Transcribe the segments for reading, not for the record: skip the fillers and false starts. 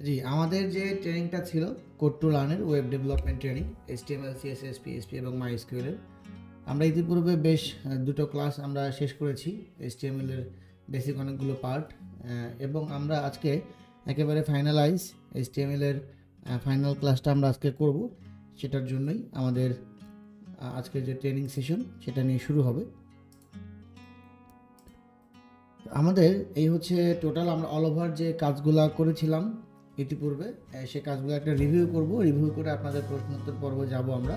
জি, আমাদের যে ট্রেনিংটা ছিল কোড টু লার্নের web development training HTML, CSS, PHP এবং MySQL এর আমরা ইতিপূর্বে বেশ দুটো ক্লাস আমরা শেষ করেছি HTML এর বেসিক অনেকগুলো পার্ট এবং আমরা আজকে একেবারে ফাইনালাইজ HTML এর ফাইনাল ক্লাসটা আমরা আজকে করব। সেটার জন্যই আমাদের আজকের যে ট্রেনিং সেশন সেটা নিয়ে শুরু হবে। আমাদের এই হচ্ছে টোটাল আমরা অল ওভার যে কাজগুলো করেছিলাম ইতিপূর্বে সে কাজগুলো একটা রিভিউ করব। রিভিউ করে আপনাদের প্রশ্নোত্তর পর্ব যাব আমরা,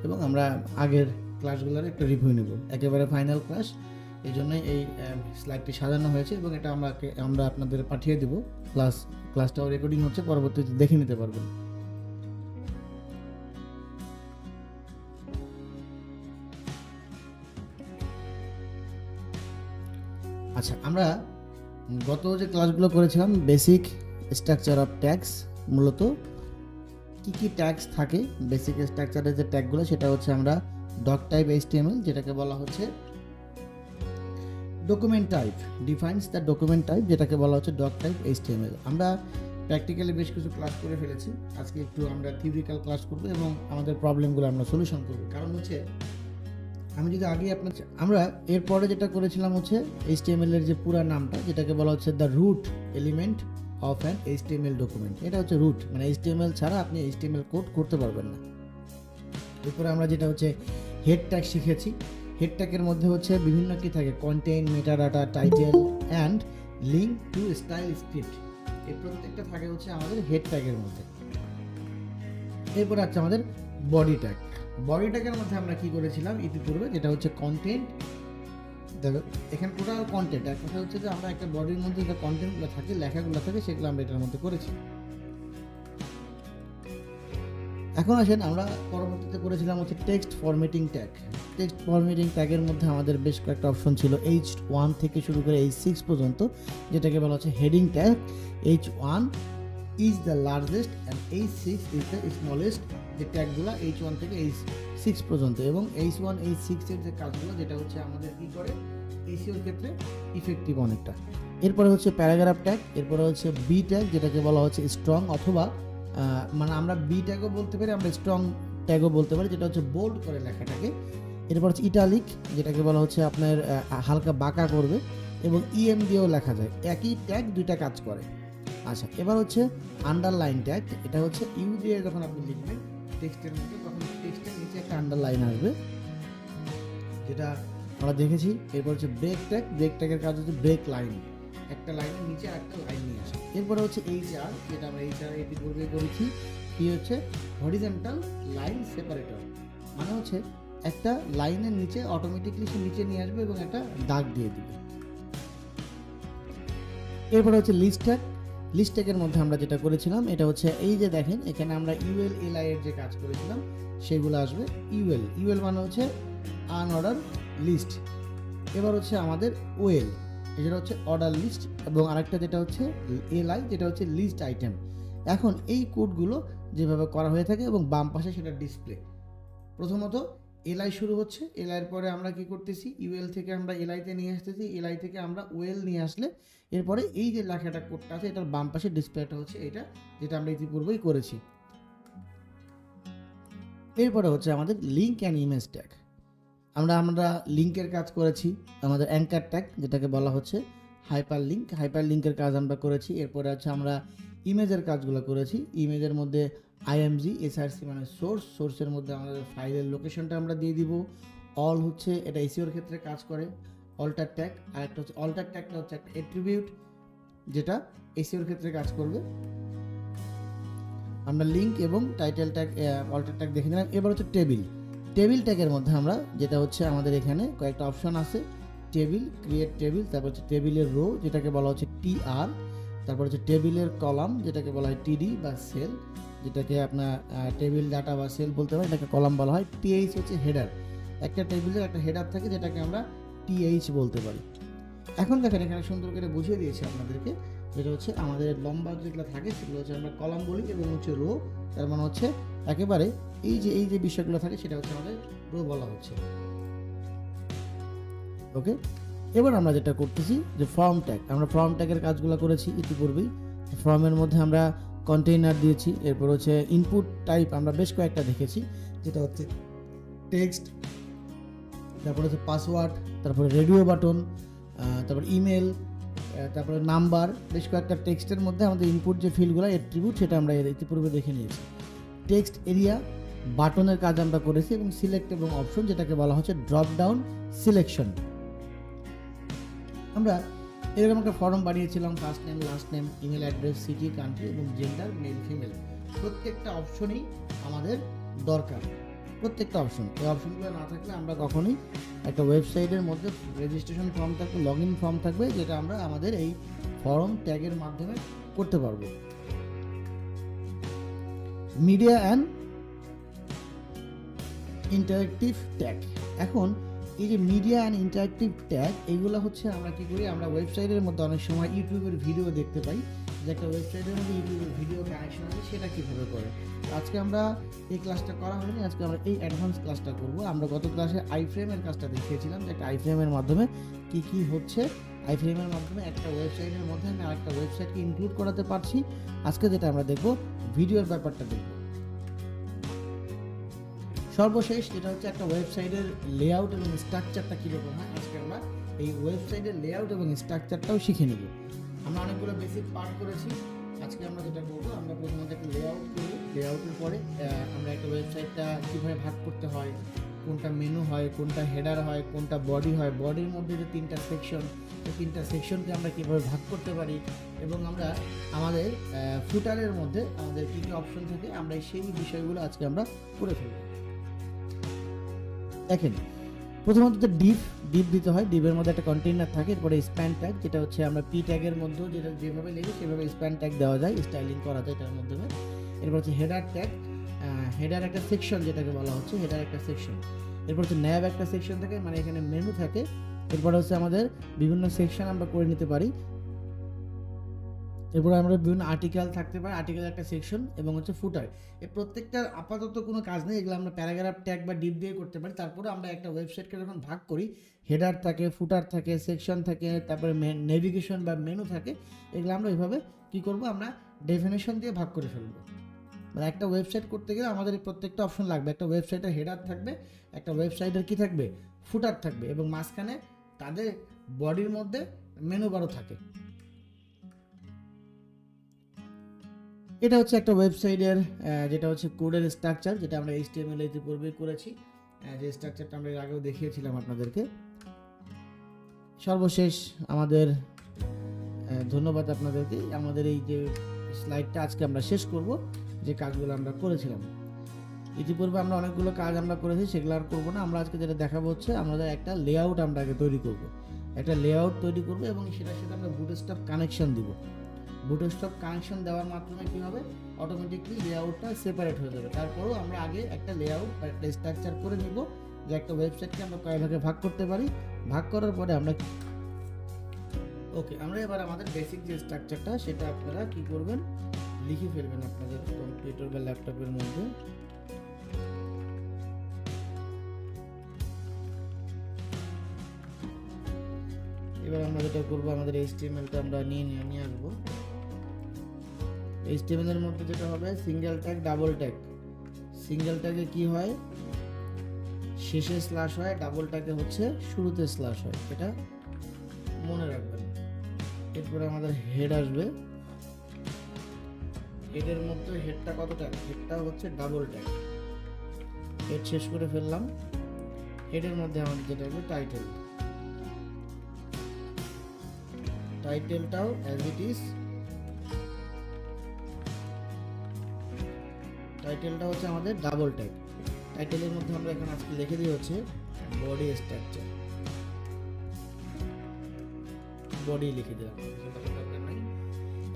এবং আমরা আগের ক্লাসগুলোর একটা রিভিউ নেব, একেবারে ফাইনাল ক্লাস। এই জন্যই এই স্লাইডটি সাজানো হয়েছে এবং এটা আমরা আপনাদের পাঠিয়ে দেব। ক্লাসটাও রেকর্ডিং হচ্ছে, পরবর্তীতে দেখে নিতে পারবেন। আচ্ছা, আমরা গত যে ক্লাসগুলো করেছিলাম বেসিক স্ট্রাকচার অফ ট্যাগস, মূলত কি কি ট্যাগস থাকে বেসিক স্ট্রাকচারের যে ট্যাগগুলো, সেটা হচ্ছে আমরা ডক টাইপ HTML, যেটাকে বলা হচ্ছে document type, defines the document type, যেটাকে বলা হচ্ছে ডক টাইপ HTML। আমরা প্র্যাকটিক্যালি বেশ কিছু ক্লাস করে ফেলেছি, আজকে একটু আমরা থিওরিক্যাল ক্লাস করব এবং আমাদের প্রবলেমগুলো আমরা সলিউশন করব। কারণ হচ্ছে আমি যদি আগে আমরা এরপরে যেটা করেছিলাম হচ্ছে HTML এর যে পুরা নামটা, যেটাকে বলা হচ্ছে the root element of an HTML document. এটা হচ্ছে রুট, মানে HTML ছাড়া আপনি HTML কোড করতে পারবেন না। এরপরে আমরা যেটা হচ্ছে হেড ট্যাগ শিখেছি। হেড ট্যাগের মধ্যে হচ্ছে বিভিন্ন কি থাকে, content, metadata, title and link to style script. এই প্রত্যেকটা থাকে হচ্ছে আমাদের হেড ট্যাগের মধ্যে। এরপরে আছে আমাদের বডি ট্যাগ। বডি ট্যাগের মধ্যে আমরা কি করেছিলাম ইতিপূর্বে, যেটা হচ্ছে কন্টেন্ট। এখানে টোটাল কন্টেন্ট, এক কথা হচ্ছে যে আমরা একটা বডির মধ্যে যে কন্টেন্টগুলো থাকে, লেখাগুলো থাকে, সেগুলো আমরা এটার মধ্যে করেছি। এখন আসেন, আমরা পরবর্তীতে করেছিলাম হচ্ছে text formatting tag. Text formatting ট্যাগের মধ্যে আমাদের বেশ কয়েকটা অপশন ছিল, H1 থেকে শুরু করে H6 পর্যন্ত, যেটাকে বলা হচ্ছে heading tag. H1 is the largest and H6 is the smallest. যে ট্যাগগুলো H1 থেকে H6 পর্যন্ত, এবং H1 H6 এর যে কাজগুলো, যেটা হচ্ছে আমাদের কি করে SEO এর ক্ষেত্রে ইফেক্টিভ অনেকটা। এরপরে হচ্ছে প্যারাগ্রাফ ট্যাগ। এরপরে হচ্ছে বি ট্যাগ, যেটাকে বলা হচ্ছে স্ট্রং, অথবা মানে আমরা বি ট্যাগও বলতে পারি, আমরা স্ট্রং ট্যাগও বলতে পারি, যেটা হচ্ছে বোল্ড করে লেখাটাকে। এরপর হচ্ছে ইটালিক, যেটাকে বলা হচ্ছে আপনার হালকা বাঁকা করবে, এবং EM দিয়েও লেখা যায়। একই ট্যাগ দুইটা কাজ করে। আচ্ছা, এবার হচ্ছে আন্ডারলাইন ট্যাগ। এটা হচ্ছে ইউ দিয়ে যখন আপনি লিখবেন টেক্সটের মধ্যে, তখন টেক্সটের নিচে একটা আন্ডারলাইন আসবে, যেটা আমরা দেখেছি। এরপর হচ্ছে ব্রেক ট্যাগ। ব্রেক ট্যাগের কাজ হচ্ছে ব্রেক লাইন, একটা লাইনের নিচে একটা লাইন নিয়ে আসে। এরপরে হচ্ছে HR, যেটা আমরা HR ইতিপূর্বে করেছি। কি হচ্ছে হরিজন্টাল লাইন সেপারেটর, মানে হচ্ছে একটা লাইনের নিচে অটোমেটিকলি সে নিচে নিয়ে আসবে এবং একটা দাগ দিয়ে দিবে। এরপরে হচ্ছে লিস্ট ট্যাগ। লিস্ট ট্যাগের মধ্যে আমরা যেটা করেছিলাম, এটা হচ্ছে এই যে দেখেন এখানে আমরা UL এর যে কাজ করেছিলাম সেগুলো আসবে। UL মানে হচ্ছে আনঅর্ডার লিস্ট। এবার হচ্ছে আমাদের OL, যেটা হচ্ছে অর্ডার লিস্ট, এবং আরেকটা যেটা হচ্ছে LI, যেটা হচ্ছে লিস্ট আইটেম। এখন এই কোডগুলো যেভাবে করা হয়ে থাকে এবং বাম পাশে সেটা ডিসপ্লে। প্রথমত LI শুরু হচ্ছে, LI এর পরে আমরা কি করতেছি, UL থেকে আমরা LI তে নিয়ে আসতেছি, LI থেকে আমরা OL নিয়ে আসলে এরপরে এই যে লেখাটা কোডটা আছে, এটার বাম পাশে ডিসপ্লেটা হচ্ছে এটা, যেটা আমরা ইতিপূর্বেই করেছি। এরপরে হচ্ছে আমাদের লিঙ্ক অ্যান্ড ইমেজ ট্যাগ। আমরা লিঙ্কের কাজ করেছি। আমাদের অ্যাঙ্কার ট্যাগ, যেটাকে বলা হচ্ছে হাইপার লিঙ্কের কাজ আমরা করেছি। এরপরে আছে আমরা ইমেজের কাজগুলো করেছি। ইমেজের মধ্যে IMG, SRC মানে সোর্সের মধ্যে আমাদের ফাইলের লোকেশনটা আমরা দিয়ে দিব। অল হচ্ছে এটা SEOর ক্ষেত্রে কাজ করে। অল্টার ট্যাগ, আর একটা হচ্ছে অল্টার ট্যাগটা হচ্ছে একটা অ্যাট্রিবিউট, যেটা SEOর ক্ষেত্রে কাজ করবে। আমরা লিঙ্ক এবং টাইটেল ট্যাগ, অল্টার ট্যাগ দেখে নিলাম। এবার হচ্ছে টেবিল ট্যাগের মধ্যে আমরা যেটা হচ্ছে আমাদের এখানে কয়েকটা অপশন আছে, টেবিল, ক্রিয়েট টেবিল, তারপর হচ্ছে টেবিলের রো, যেটাকে বলা হচ্ছে TR, তারপর হচ্ছে টেবিলের কলাম, যেটাকে বলা হয় TD বা সেল, যেটাকে আপনার টেবিল ডাটা বা সেল বলতে পারেন, এটাকে কলাম বলা হয়। TH হচ্ছে হেডার, একটা টেবিলের একটা হেডার থাকে যেটাকে আমরা TH বলতে পারি। এখন দেখেন এখানে সুন্দর করে বুঝিয়ে দিয়েছি আপনাদেরকে, যেটা হচ্ছে আমাদের লম্বা যেগুলো থাকে সেগুলো হচ্ছে আমরা কলাম বলি, এবং হচ্ছে রো, তার মানে হচ্ছে একেবারে এই যে বিষয়গুলো থাকে সেটা হচ্ছে আমাদের রো বলা হচ্ছে। ওকে, এবার আমরা যেটা করতেছি যে ফর্ম ট্যাগ। আমরা ফর্ম ট্যাগের কাজগুলো করেছি ইতিপূর্বেই। ফর্মের মধ্যে আমরা কন্টেইনার দিয়েছি। এরপর হচ্ছে ইনপুট টাইপ আমরা বেশ কয়েকটা দেখেছি, যেটা হচ্ছে টেক্সট, তারপরে হচ্ছে পাসওয়ার্ড, তারপরে রেডিও বাটন, তারপর ইমেল, তারপরে নাম্বার, বেশ কয়েকটা টেক্সটের মধ্যে আমাদের ইনপুট যে ফিল্ডগুলো অ্যাট্রিবিউট সেটা আমরা ইতিপূর্বে দেখে নিয়েছি। টেক্সট এরিয়া, বাটনের কাজ আমরা করেছি এবং সিলেক্ট এবং অপশন, যেটাকে বলা হচ্ছে ড্রপ ডাউন সিলেকশন। আমরা এরকম একটা ফর্ম বানিয়েছিলাম, first name, last name, email address, city, country এবং জেন্ডার, মেল ফিমেল। প্রত্যেকটা অপশনই আমাদের দরকার, প্রত্যেকটা অপশন। এই অপশনগুলো না থাকলে আমরা কখনোই একটা ওয়েবসাইটের মধ্যে রেজিস্ট্রেশন ফর্ম থাকবে, লগ ইন ফর্ম থাকবে, যেটা আমরা আমাদের এই ফর্ম ট্যাগের মাধ্যমে করতে পারবো। Media and interactive tag. এখন এই যে মিডিয়া অ্যান্ড ইন্টারেক্টিভ ট্যাগ, এইগুলো হচ্ছে আমরা কি করি, আমরা ওয়েবসাইটের মধ্যে অনেক সময় ইউটিউবের ভিডিও দেখতে পাই, যে একটা ওয়েবসাইটের মধ্যে ইউটিউবের ভিডিও কানেকশন আছে, সেটা কীভাবে করে। আজকে আমরা এই ক্লাসটা করা হয়নি, আজকে আমরা এই অ্যাডভান্স ক্লাসটা করব। আমরা গত ক্লাসে আইফ্রেমের কাজটা দেখিয়েছিলাম, যে একটা আইফ্রেমের মাধ্যমে কি কি হচ্ছে, আইফ্রেমের মাধ্যমে একটা ওয়েবসাইটের মধ্যে আমি আরেকটা ওয়েবসাইটকে ইনক্লুড করাতে পারছি। আজকে যেটা আমরা দেখব, ভিডিওর ব্যাপারটা দেখব। সর্বশেষ যেটা হচ্ছে একটা ওয়েবসাইটের লেআউট এবং স্ট্রাকচারটা কীরকম হয়, আজকে আমরা এই ওয়েবসাইটের লেআউট এবং স্ট্রাকচারটাও শিখে নেব। আমরা অনেকগুলো বেসিক পার্ট করেছি, আজকে আমরা যেটা করবো, আমরা প্রথমত একটা লেআউট করি, লেআউটের পরে আমরা একটা ওয়েবসাইটটা কীভাবে ভাগ করতে হয়, কোনটা মেনু হয়, কোনটা হেডার হয়, কোনটা বডি হয়, বডির মধ্যে যে তিনটা সেকশন, এই তিনটা সেকশনকে আমরা কীভাবে ভাগ করতে পারি, এবং আমরা আমাদের ফুটারের মধ্যে আমাদের কী কী অপশন থাকে, আমরা সেই বিষয়গুলো আজকে আমরা করে ফেলব। দেখেন, প্রথমত ডিভ দিতে হয়, ডিভের মধ্যে একটা কন্টেইনার থাকে, এরপরে স্প্যান ট্যাগ, যেটা হচ্ছে আমরা পি ট্যাগের মধ্যেও যেটা যেভাবে লিখি সেভাবে স্প্যান ট্যাগ দেওয়া যায়, স্টাইলিং করা যায় এটার মাধ্যমে। এরপর হচ্ছে হেডার ট্যাগ, হেডার একটা সেকশন যেটাকে বলা হচ্ছে হেডার একটা সেকশন। এরপর হচ্ছে ন্যাব একটা সেকশন থাকে, মানে এখানে মেনু থাকে। এরপর হচ্ছে আমাদের বিভিন্ন সেকশন আমরা করে নিতে পারি। এরপরে আমরা বিভিন্ন আর্টিকেল থাকতে পারে, আর্টিকেল একটা সেকশন, এবং হচ্ছে ফুটার। এই প্রত্যেকটার আপাতত কোনো কাজ নেই, এগুলো আমরা প্যারাগ্রাফ ট্যাগ বা ডিপ দিয়ে করতে পারি। তারপরে আমরা একটা ওয়েবসাইটকে যখন ভাগ করি, হেডার থাকে, ফুটার থাকে, সেকশন থাকে, তারপরে নেভিগেশন বা মেনু থাকে, এগুলো আমরা এইভাবে কী করব, আমরা ডেফিনেশন দিয়ে ভাগ করে ফেলবো। মানে একটা ওয়েবসাইট করতে গেলে আমাদের এই প্রত্যেকটা অপশন লাগবে। একটা ওয়েবসাইটের হেডার থাকবে, একটা ওয়েবসাইটের কী থাকবে, ফুটার থাকবে, এবং মাঝখানে তাদের বডির মধ্যে মেনু বারও থাকে। এটা হচ্ছে একটা ওয়েবসাইটের যেটা হচ্ছে কোডের স্ট্রাকচার, যেটা আমরা HTML ইতিপূর্বে করেছি, যে স্ট্রাকচারটা আমরা এর আগেও দেখিয়েছিলাম আপনাদেরকে। সর্বশেষ আমাদের ধন্যবাদ আপনাদেরকে। আমাদের এই যে স্লাইডটা আজকে আমরা শেষ করব, যে কাজগুলো আমরা করেছিলাম। ইতিপূর্বে আমরা অনেকগুলো কাজ আমরা করেছি, সেগুলো আর করবো না। আমরা আজকে যেটা দেখাবো হচ্ছে আমাদের একটা লেআউট আমরা আগে তৈরি করব, একটা লেআউট তৈরি করব, এবং সেটার সাথে আমরা বুটস্ট্র্যাপ কানেকশন দিব। বুটস্ট্র্যাপ কানেকশন দেওয়ার মাধ্যমে কী হবে, অটোমেটিকলি লেআউটটা সেপারেট হয়ে যাবে। তারপরেও আমরা আগে একটা লেআউট বা একটা স্ট্রাকচার করে নিব, যে একটা ওয়েবসাইটকে আমরা কয় ভাগে ভাগ করতে পারি। ভাগ করার পরে আমরা আমরা এবার আমাদের বেসিক যে স্ট্রাকচারটা, সেটা আপনারা কি করবেন, লিখে ফেলবেন আপনাদের কম্পিউটার বা ল্যাপটপের মধ্যে। এবার আমরা যেটা করবো, আমাদের HTML-টা আমরা নিয়ে আসবো। HTML এর মধ্যে যেটা হবে, single tag, double tag. Single ট্যাগে কি হয়, শেষে স্ল্যাশ হয়, ডাবল ট্যাগে হচ্ছে শুরুতে স্ল্যাশ হয়, এটা মনে রাখবেন। এরপরে আমাদের হেড আসবে, হেডের মধ্যে হেডটা কত ট্যাগ, হেডটা হচ্ছে ডাবল ট্যাগ। হেড শেষ করে ফেললাম। হেডের মধ্যে আমাদের যেটা হবে টাইটেল, টাইটেলটাও অ্যাজ ইট ইজ, টাইটেলটা হচ্ছে আমাদের ডাবল ট্যাগ। টাইটেলের মধ্যে আমরা এখন আজকে লিখে দিই হচ্ছে বডি স্ট্রাকচার, বডি লিখে দিলাম।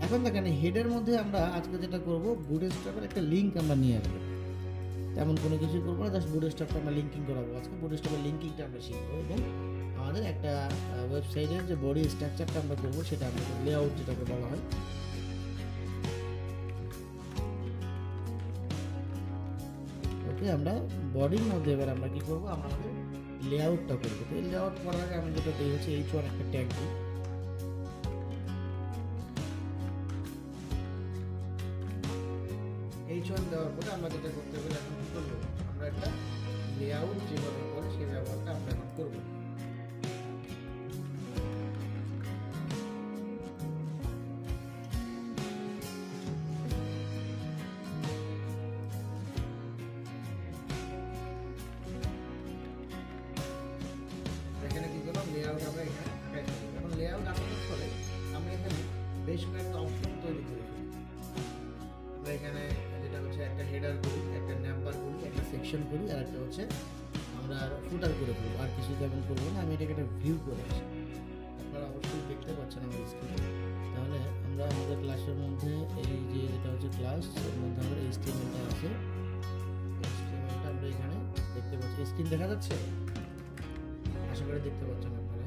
এখন দেখেন হেডের মধ্যে আমরা আজকে যেটা করব, বুটস্ট্র্যাপের একটা লিঙ্ক আমরা নিয়ে আসবো। তেমন কোনো কিছু করবো না, জাস্ট বুটস্ট্র্যাপটা আমরা লিঙ্কিং করাবো আজকে। বুটস্ট্র্যাপের লিঙ্কিংটা আমরা শিখবো, এবং আমাদের একটা ওয়েবসাইটের যে বডি স্ট্রাকচারটা আমরা করবো, সেটা আমাদের লেআউট যেটাকে বলা হয়। ওকে, আমরা বডির মধ্যে এবার আমরা কি করবো, আমরা আমাদের লেআউটটা করবো। তো এই লেআউট করার আগে আমি যেটা দিই হচ্ছে H1 একটা ট্যাগ দিই। H1 দেওয়ার পরে আমরা যেটা করতে পারি, এখন কি করবো, আমরা একটা লেআউট যেভাবে করে সেই ব্যবহারটা আমরা এখন করবো। এখানে কি করলাম, লেআউট আমরা এখানে আঁকাই ফেলবো। এখন লেআউট আঁকানোর পরে আমরা এখানে বেশ কয়েকটা অপশন তৈরি করে ফেলি। আমরা এখানে যেটা হচ্ছে একটা হেডার করি, একটা ন্যাম্বার করি, একটা সেকশন করি, আর একটা হচ্ছে আমরা ফুটার করে ফেলবো। আর কিছু তেমন করবো না, আমি এটাকে একটা ভিউ করে আসি। আপনারা অবশ্যই দেখতে পাচ্ছেন আমার স্ক্রিনে। তাহলে আমরা আমাদের ক্লাসের মধ্যে এই যে যেটা হচ্ছে ক্লাস, এর মধ্যে আমাদের HTML-টা আছে। HTML-টা আমরা এখানে দেখতে পাচ্ছি। স্ক্রিন দেখা যাচ্ছে? আশা করি দেখতে পাচ্ছেন আপনারা।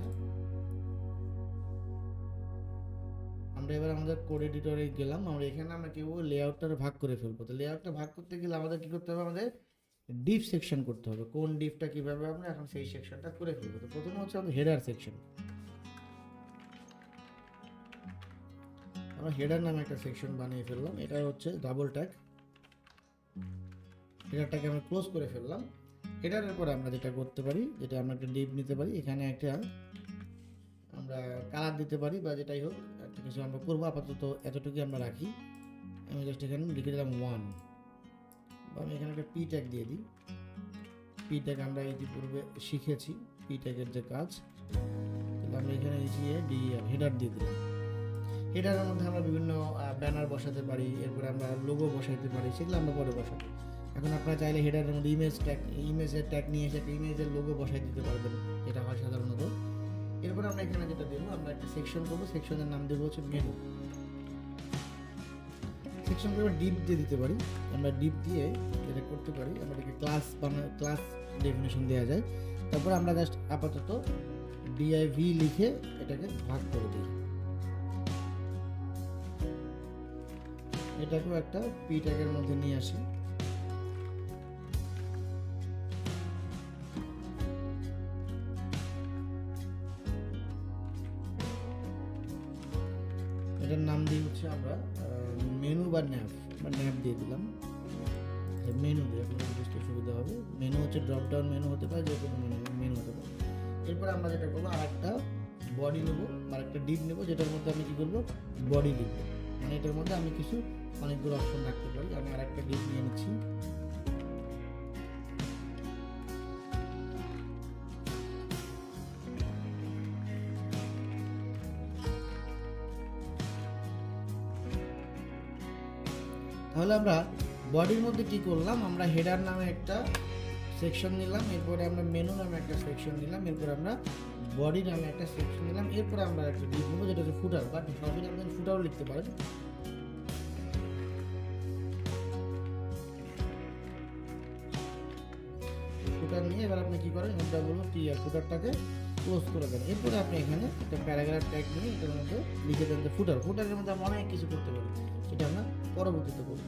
আমরা এবার আমাদের কোড এডিটরে গেলাম। আমরা এখানে আমরা কি করবো, লেআউটটা ভাগ করে ফেলবো। তো লেআউটটা ভাগ করতে গেলে আমাদের কি করতে হবে, আমাদের ডিপ সেকশন করতে হবে। কোন ডিপটা কিভাবে আমরা এখন সেই সেকশনটা করে ফেলবো। তো প্রথমে হচ্ছে আমাদের হেডার সেকশন। আমরা হেডার নামে একটা সেকশন বানিয়ে ফেললাম। এটা হচ্ছে ডাবল ট্যাগ। হেডারটাকে আমরা ক্লোজ করে ফেললাম। হেডারের পরে আমরা যেটা করতে পারি, যেটা আমরা একটা ডিপ নিতে পারি, এখানে একটা আমরা কালার দিতে পারি বা যেটাই হোক একটা কিছু আমরা করবো। আপাতত এতটুকুই আমরা রাখি। আমি জাস্ট এখানে লিখে দিলাম 1, বা আমি এখানে একটা পি ট্যাগ দিয়ে দিই। পি ট্যাগ আমরা ইতিপূর্বে শিখেছি পি ট্যাগের যে কাজ। তাহলে আমরা এখানে লিখিয়ে হেডার দিয়ে দিলাম। হেডারের মধ্যে আমরা বিভিন্ন ব্যানার বসাতে পারি, এরপরে আমরা লোগো বসাইতে পারি, সেগুলো আমরা পরে বসাবো। এখন আপনারা চাইলে হেডারের মধ্যে ইমেজের ট্যাগ নিয়ে এসে একটা ইমেজের লোগো বসাই দিতে পারবেন, যেটা হয় সাধারণত। এরপরে আমরা এখানে যেটা দেবো, আমরা একটা সেকশন করবো। সেকশনের নাম দেবো হচ্ছে মেনু। সেকশন করে ডিপ দিয়ে দিতে পারি। আমরা ডিপ দিয়ে এটা করতে পারি, আমরা এটাকে ক্লাস ডেফিনেশন দেওয়া যায়। তারপর আমরা জাস্ট আপাতত div লিখে এটাকে ভাগ করে দিই। এটাকেও একটা পি ট্যাগের মধ্যে নিয়ে আসি। এটার নাম দিয়ে হচ্ছে আমরা মেনু বা ন্যাপ দিয়ে দিলাম। মেনু দিয়ে আপনাদের বুঝতে সুবিধা হবে। মেনু হচ্ছে ড্রপ ডাউন মেনু হতে পারে, যে কোনো মেনু হতে পারে। এরপরে আমরা যেটা করবো, আর একটা বডি নেবো, আর একটা ডিপ নেবো, যেটার মধ্যে আমি কি করবো, বডি লিখবো। মানে এটার মধ্যে আমি কিছু অনেকগুলো অপশন রাখতে পারি। আমি আর একটা ডিপ নিয়ে নিচ্ছি। তাহলে আমরা বডির মধ্যে কি করলাম, আমরা হেডার নামে একটা সেকশন নিলাম, এরপরে আমরা মেনু নামে একটা সেকশন নিলাম, এরপরে আমরা বডি নামে একটা সেকশন নিলাম, এরপরে আমরা একটা ডিপ নেবো, যেটা হচ্ছে ফুটার, বা সরাসরি আপনাদের ফুটারও লিখতে পারেন। ফুটার নিয়ে এবার আপনি কি করেন, এটা বলবো ফুটারটাকে ক্লোজ করে দেন। এরপরে আপনি এখানে একটা প্যারাগ্রাফ ট্যাগ নিয়ে এটার মধ্যে লিখে দেন যে ফুটারের মধ্যে আমরা অনেক কিছু করতে পারি, সেটা আমরা পরবর্তীতে করব।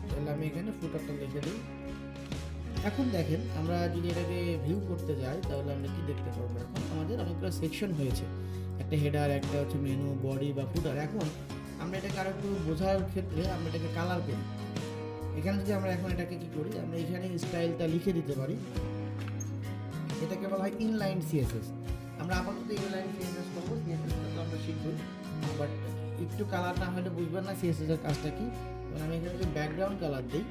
তাহলে আমি এখানে ফুটারটা লিখে দিই। এখন দেখেন, আমরা যদি এটাকে ভিউ করতে যাই তাহলে আমরা কি দেখতে পারবো, এখন আমাদের অনেকগুলো সেকশন হয়েছে, একটা হেডার, একটা হচ্ছে মেনু, বডি বা ফুটার। এখন আমরা এটাকে আরো একটু বোঝার ক্ষেত্রে আমরা এটাকে কালার করি। এখানে যদি আমরা এখন এটাকে কি করি, আমরা এখানে স্টাইলটা লিখে দিতে পারি। এটাকে বলা হয় ইনলাইন সিএসএস। আমরা আপাতত ইনলাইন সিএসএস করবো, সিএসএসটা তো আমরা শিখবই, বাট একটু কালার না হলে বুঝবেন না সিএসএস এর কাজটা কি। আমি এখানে যদি ব্যাকগ্রাউন্ড কালার দিই,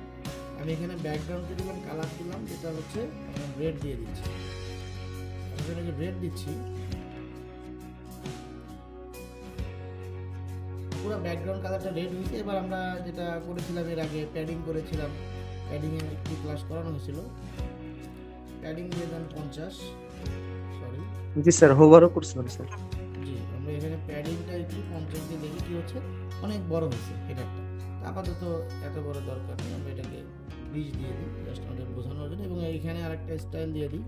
আমি এখানে ব্যাকগ্রাউন্ডে দিলাম, কালার দিলাম, যেটা হচ্ছে রেড দিয়ে দিচ্ছি। আমি এখানে রেড দিচ্ছি, পুরো ব্যাকগ্রাউন্ড কালারটা রেড হয়েছে। এবার আমরা যেটা করেছিলাম এর আগে, প্যাডিং করেছিলাম, প্যাডিংয়ে একটু ক্লাস করানো হয়েছিল, প্যাডিং দিয়ে দেন 50, সরি জি স্যার, হোভারও করছিলাম স্যার। জি, আমরা এখানে প্যাডিংটা একটু 50 দিয়ে দেখি কি হচ্ছে, অনেক বড় হয়েছে হেডারটা। আপাতত এত বড় দরকার নেই, আমরা এটাকে 20 দিয়ে দিই জাস্ট আমাদের বোঝানোর জন্য, এবং এখানে আরেকটা স্টাইল দিয়ে দিই।